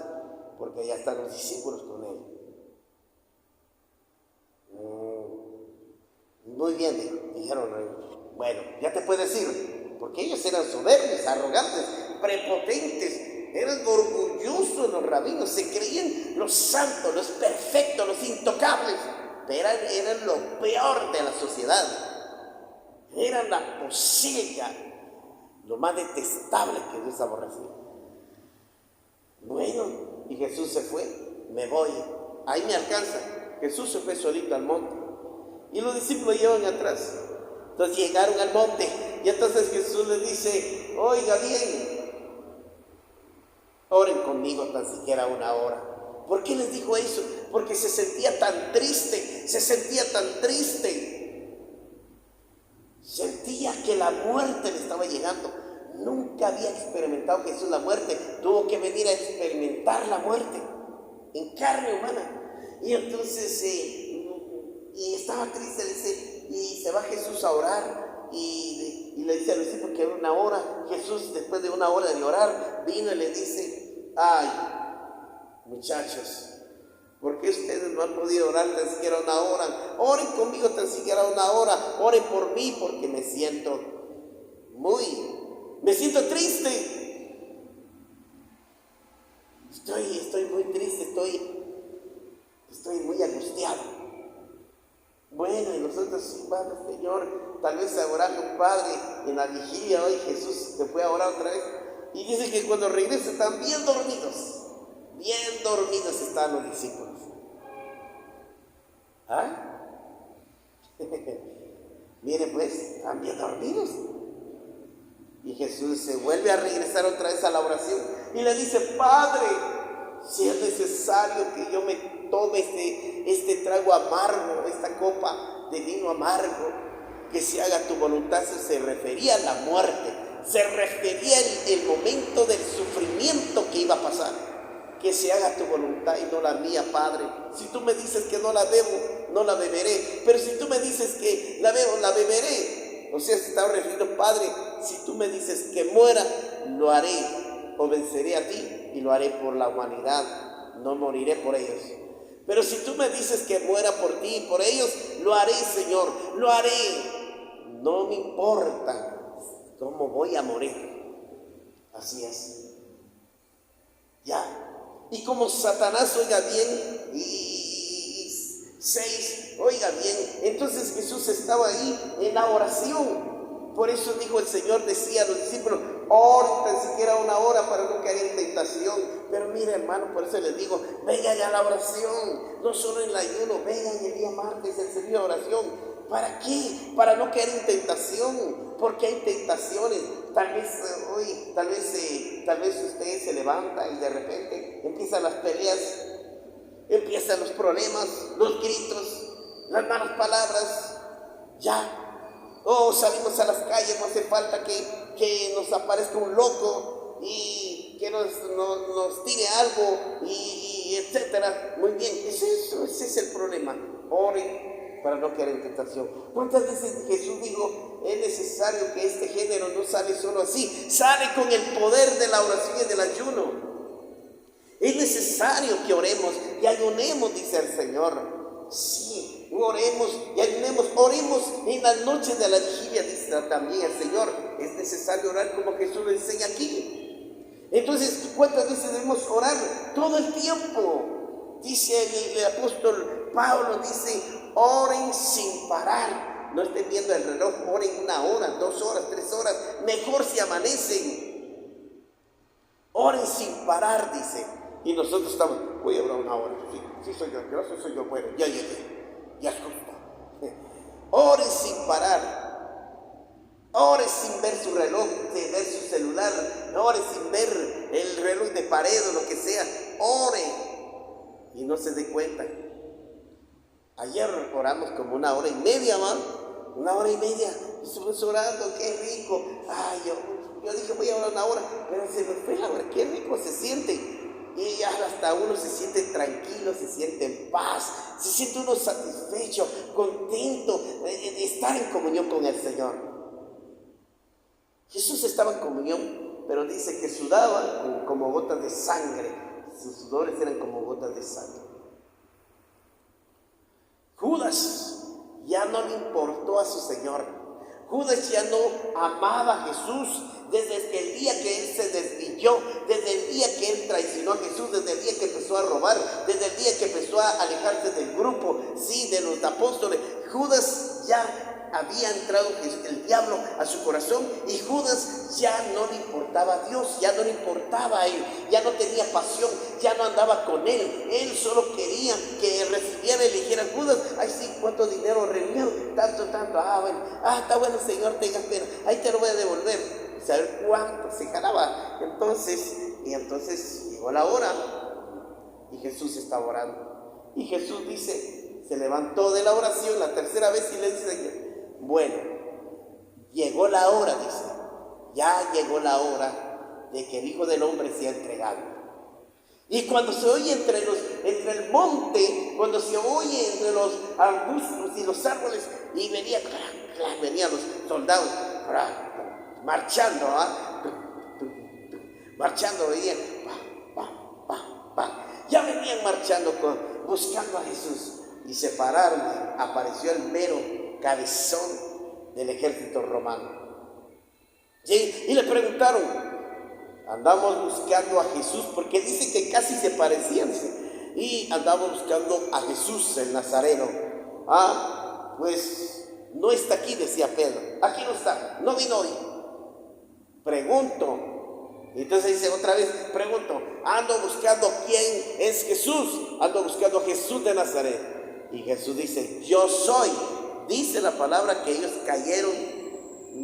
[SPEAKER 1] porque allá están los discípulos con él. Muy bien, dijeron, bueno, ya te puedes ir, porque ellos eran soberbios, arrogantes, prepotentes, eran orgullosos los rabinos, se creían los santos, los perfectos, los intocables, pero eran lo peor de la sociedad, eran la posilla, lo más detestable que Dios aborrecía. Bueno, y Jesús se fue, me voy, ahí me alcanza. Jesús se fue solito al monte y los discípulos llevan atrás. Entonces llegaron al monte y entonces Jesús les dice, oiga bien, oren conmigo tan siquiera una hora. ¿Por qué les dijo eso? Porque se sentía tan triste, sentía que la muerte le estaba llegando. Nunca había experimentado Jesús la muerte, tuvo que venir a experimentar la muerte en carne humana. Y entonces y estaba triste, dice, y se va Jesús a orar y le dice a los discípulos que era una hora. Jesús, después de una hora de orar, vino y le dice, ay, muchachos, ¿por qué ustedes no han podido orar tan siquiera una hora? Oren conmigo tan siquiera una hora, oren por mí, porque me siento triste. Estoy muy triste, estoy muy angustiado. Bueno, y nosotros vamos, Señor, tal vez a orar con Padre en la vigilia hoy. Jesús se fue a orar otra vez y dice que cuando regresa están bien dormidos están los discípulos. ¿Ah? Miren pues, están bien dormidos. Y Jesús se vuelve a regresar otra vez a la oración y le dice, Padre, si es necesario que yo me tome este trago amargo, esta copa de vino amargo, que se haga tu voluntad. Se refería a la muerte, se refería el momento del sufrimiento que iba a pasar. Que se haga tu voluntad y no la mía, Padre. Si tú me dices que no la bebo, no la beberé, pero si tú me dices que la bebo, la beberé. O sea, se estaba refiriendo, Padre, si tú me dices que muera, lo haré, obedeceré a ti y lo haré por la humanidad, no moriré por ellos. Pero si tú me dices que muera por ti y por ellos, lo haré, Señor, lo haré. No me importa cómo voy a morir. Así es. Ya. Y como Satanás, oiga bien, y 6, oiga bien, entonces Jesús estaba ahí en la oración. Por eso dijo el Señor, decía a los discípulos, oren tan siquiera una hora para no caer en tentación. Pero mire, hermano, por eso les digo, vengan a la oración, no solo en el ayuno, vengan el día martes el servicio de oración. ¿Para qué? Para no caer en tentación, porque hay tentaciones. Tal vez usted se levanta y de repente empiezan las peleas, empiezan los problemas, los gritos, las malas palabras. Ya. Salimos a las calles, no hace falta que nos aparezca un loco y que nos tire algo y etcétera. Muy bien, ese es el problema. Oren para no caer en tentación. ¿Cuántas veces Jesús dijo, es necesario que este género no sale solo así, sale con el poder de la oración y del ayuno? Es necesario que oremos y ayunemos, dice el Señor. Sí, oremos y ayunemos, oremos en las noches de la vigilia, dice también el Señor. Es necesario orar como Jesús lo enseña aquí. Entonces, ¿cuántas veces debemos orar? Todo el tiempo. Dice el apóstol Pablo, dice, oren sin parar. No estén viendo el reloj, oren 1 hora, 2 horas, 3 horas, mejor si amanecen. Oren sin parar, dice. Y nosotros estamos, voy a orar 1 hora. Sí soy yo, gracias soy yo, bueno, ya llegué, ya es justo. Oren sin parar. Oren sin ver su reloj, sin ver su celular. Oren sin ver el reloj de pared o lo que sea. Oren y no se dé cuenta. Ayer oramos como 1 hora y media, ¿no? 1 hora y media. Estuvimos orando, qué rico. Ay, yo dije, voy a orar 1 hora, pero se me fue la hora, qué rico se siente. Y hasta uno se siente tranquilo, se siente en paz, se siente uno satisfecho, contento de estar en comunión con el Señor. Jesús estaba en comunión, pero dice que sudaba como gotas de sangre. Sus sudores eran como gotas de sangre. Judas ya no le importó a su Señor. Judas ya no amaba a Jesús desde el día que él se desvió, desde el día que él traicionó a Jesús, desde el día que empezó a robar, desde el día que empezó a alejarse del grupo, sí, de los apóstoles. Judas ya había entrado el diablo a su corazón y Judas ya no le importaba a Dios, ya no le importaba a él, ya no tenía pasión, ya no andaba con él solo quería que recibiera y le dijera, Judas, ay sí, ¿cuánto dinero reunió? Tanto, bueno, está bueno Señor, tenga pena, ahí te lo voy a devolver. Saber cuánto se ganaba. Entonces llegó la hora y Jesús estaba orando. Y Jesús dice, se levantó de la oración la tercera vez y le dice, bueno, llegó la hora, dice, ya llegó la hora de que el Hijo del Hombre sea entregado. Y cuando se oye entre el monte, cuando se oye entre los arbustos y los árboles, y venían los soldados, marchando, marchando venían, ya venían marchando buscando a Jesús, y se pararon, apareció el mero cabezón del ejército romano. Y le preguntaron, andamos buscando a Jesús, porque dice que casi se parecían, y andamos buscando a Jesús el Nazareno. Pues no está aquí, decía Pedro, aquí no está, no vino hoy. Pregunto, entonces dice otra vez, pregunto, ando buscando quién es Jesús, ando buscando a Jesús de Nazaret. Y Jesús dice, yo soy. Dice la palabra que ellos cayeron,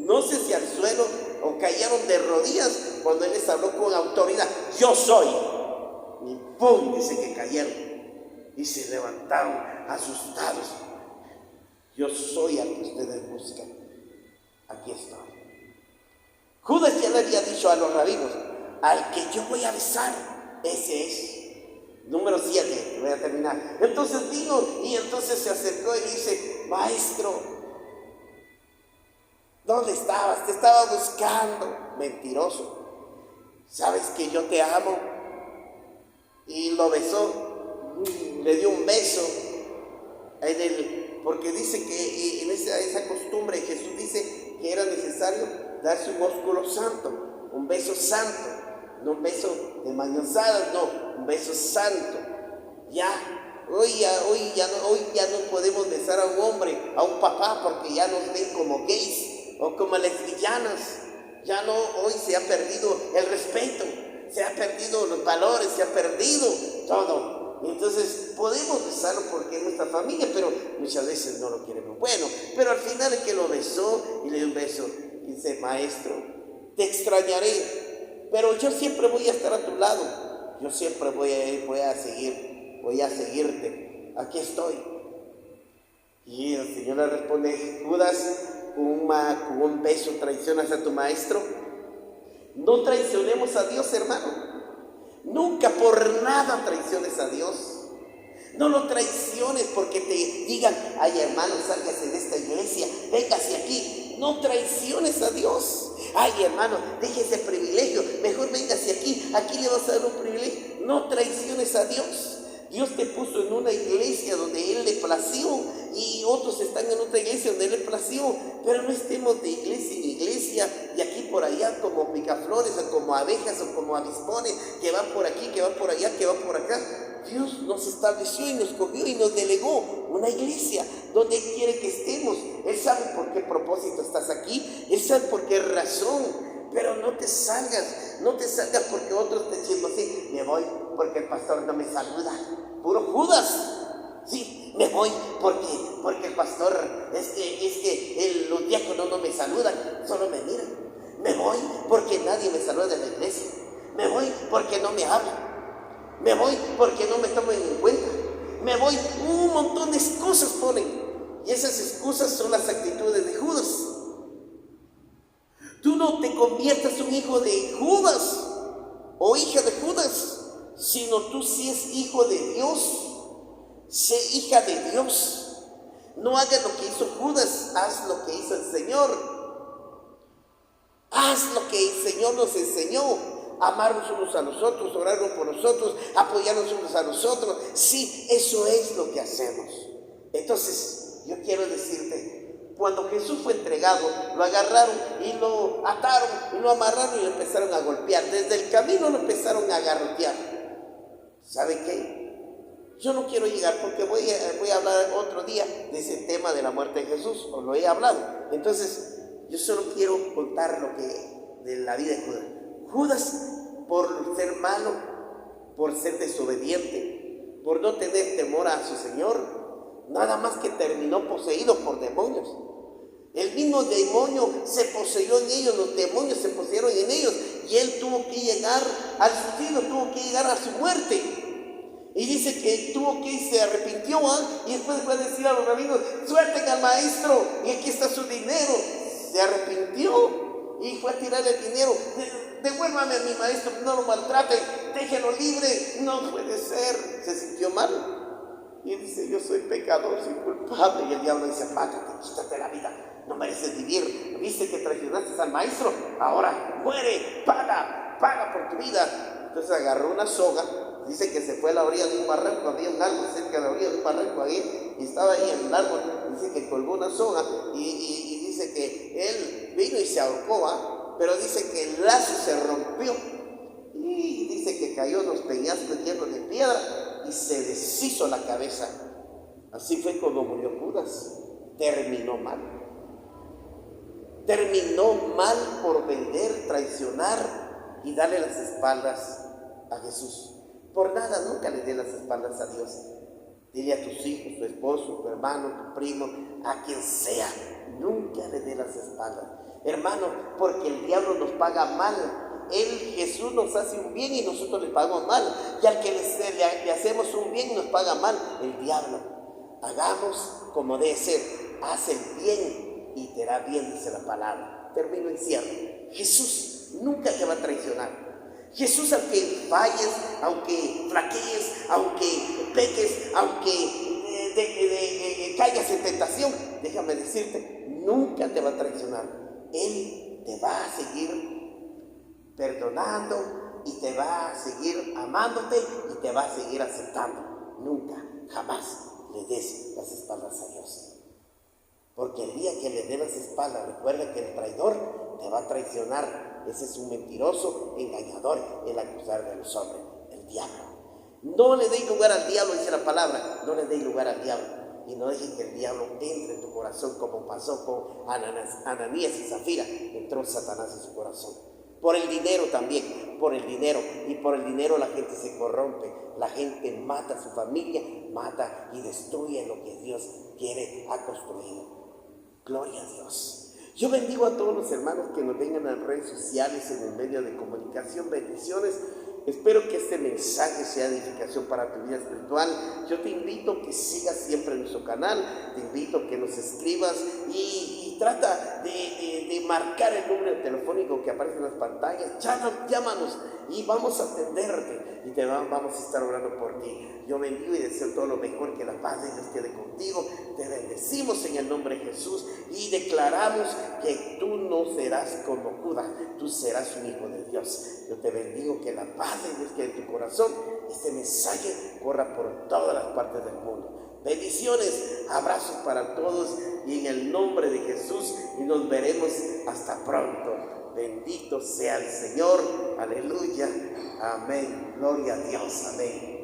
[SPEAKER 1] no sé si al suelo o cayeron de rodillas cuando él les habló con autoridad, yo soy. Y ¡pum! Dice que cayeron y se levantaron asustados. Yo soy al que ustedes buscan, aquí estoy. Judas ya le había dicho a los rabinos, al que yo voy a besar, ese es. Número 7, voy a terminar. Entonces vino y entonces se acercó y dice, maestro, ¿dónde estabas? Te estaba buscando. Mentiroso. ¿Sabes que yo te amo? Y lo besó. y le dio un beso porque dice que en esa costumbre Jesús dice que era necesario darse un ósculo santo, un beso santo, no un beso de mañosadas, no, un beso santo. Hoy ya no podemos besar a un hombre, a un papá, porque ya nos ven como gays o como lesbianas. Ya no, hoy se ha perdido el respeto, se ha perdido los valores, se ha perdido todo. Entonces podemos besarlo porque es nuestra familia, pero muchas veces no lo queremos. Bueno, pero al final es que lo besó y le dio un beso. Y dice: maestro, te extrañaré, pero yo siempre voy a estar a tu lado. Yo siempre voy a seguirte. Aquí estoy. Y el Señor le responde: Judas, con un beso traicionas a tu maestro. No traicionemos a Dios, hermano. Nunca por nada traiciones a Dios. No lo traiciones porque te digan: ay, hermano, sálgase de esta iglesia, véngase aquí. No traiciones a Dios. Ay, hermano, deje ese privilegio, mejor véngase aquí le vas a dar un privilegio. No traiciones a Dios. Dios te puso en una iglesia donde Él le plació y otros están en otra iglesia donde Él le plació, pero no estemos de iglesia en iglesia y aquí por allá como picaflores o como abejas o como avispones que van por aquí, que van por allá, que van por acá. Dios nos estableció y nos cogió y nos delegó una iglesia donde Él quiere que estemos. Él sabe por qué propósito estás aquí, Él sabe por qué razón. Pero no te salgas porque otros te dicen: sí, me voy porque el pastor no me saluda. Puro Judas. Sí, me voy porque el pastor, es que los diáconos no me saludan, solo me miran. Me voy porque nadie me saluda en la iglesia. Me voy porque no me hablan. Me voy porque no me toman en cuenta. Me voy, un montón de excusas ponen. Y esas excusas son las actitudes de Judas. Tú no te conviertas en un hijo de Judas o hija de Judas, sino tú sí es hijo de Dios. Sé hija de Dios. No hagas lo que hizo Judas, haz lo que hizo el Señor. Haz lo que el Señor nos enseñó: amarnos unos a los otros, orarnos por nosotros, apoyarnos unos a nosotros. Sí, eso es lo que hacemos. Entonces, yo quiero decirte, cuando Jesús fue entregado, lo agarraron y lo ataron y lo amarraron y lo empezaron a golpear. Desde el camino lo empezaron a garrotear. ¿Sabe qué? Yo no quiero llegar porque voy a hablar otro día de ese tema de la muerte de Jesús, os lo he hablado. Entonces, yo solo quiero contar lo que de la vida de Judas. Judas, por ser malo, por ser desobediente, por no tener temor a su Señor, nada más que terminó poseído por demonios. El mismo demonio se poseyó en ellos, los demonios se poseyeron en ellos, y él tuvo que llegar al suicidio, tuvo que llegar a su muerte. Y dice que se arrepintió, y después fue a decir a los rabinos: suelten al maestro, y aquí está su dinero. Se arrepintió y fue a tirarle el dinero. Devuélvame a mi maestro, no lo maltraten, déjenlo libre. No puede ser. Se sintió mal y dice: yo soy pecador, soy culpable. Y el diablo dice: mátate, quítate la vida, no mereces vivir. Viste que traicionaste al maestro, ahora muere, paga por tu vida. Entonces agarró una soga. Dice que se fue a la orilla de un barranco, había un árbol cerca de la orilla de un barranco ahí, y estaba ahí en el árbol. Dice que colgó una soga y dice que él vino y se ahorcó, pero dice que el lazo se rompió y dice que cayó en los peñascos llenos de piedra y se deshizo la cabeza. Así fue como murió Judas. Terminó mal por vender, traicionar y darle las espaldas a Jesús. Por nada nunca le dé las espaldas a Dios. Dile a tus hijos, tu esposo, tu hermano, tu primo, a quien sea, nunca le dé las espaldas. Hermano, porque el diablo nos paga mal. Jesús nos hace un bien y nosotros le pagamos mal. Y al que le hacemos un bien y nos paga mal, el diablo. Hagamos como debe ser. Haz el bien y te hará bien, dice la palabra. Termino y cierro. Jesús nunca te va a traicionar. Jesús, aunque falles, aunque flaquees, aunque peques, aunque caigas en tentación, déjame decirte, nunca te va a traicionar. Él te va a seguir perdonando y te va a seguir amándote y te va a seguir aceptando. Nunca. jamás le des las espaldas a Dios. Porque el día que le dé las espaldas, recuerda que el traidor te va a traicionar. Ese es un mentiroso, engañador, el acusar de los hombres, el diablo. No le deis lugar al diablo, dice la palabra, no le deis lugar al diablo. Y no dejes que el diablo entre en tu corazón como pasó con Ananías y Zafira. Entró Satanás en su corazón. Por el dinero también, por el dinero. Y por el dinero la gente se corrompe. La gente mata a su familia, mata y destruye lo que Dios ha construido. Gloria a Dios. Yo bendigo a todos los hermanos que nos vengan a redes sociales en el medio de comunicación. Bendiciones. Espero que este mensaje sea edificación para tu vida espiritual. Yo te invito a que sigas siempre en nuestro canal. Te invito a que nos escribas y trata de marcar el número telefónico que aparece en las pantallas. Llámanos y vamos a atenderte y vamos a estar orando por ti. Yo bendigo y deseo todo lo mejor, que la paz de Dios quede contigo. Te bendecimos en el nombre de Jesús y declaramos que tú no serás como Judas, tú serás un hijo de Dios. Yo te bendigo, que la paz de Dios quede en tu corazón. Este mensaje corra por todas las partes del mundo. Bendiciones, abrazos para todos y en el nombre de Jesús, y nos veremos hasta pronto. Bendito sea el Señor, aleluya, amén, gloria a Dios, amén.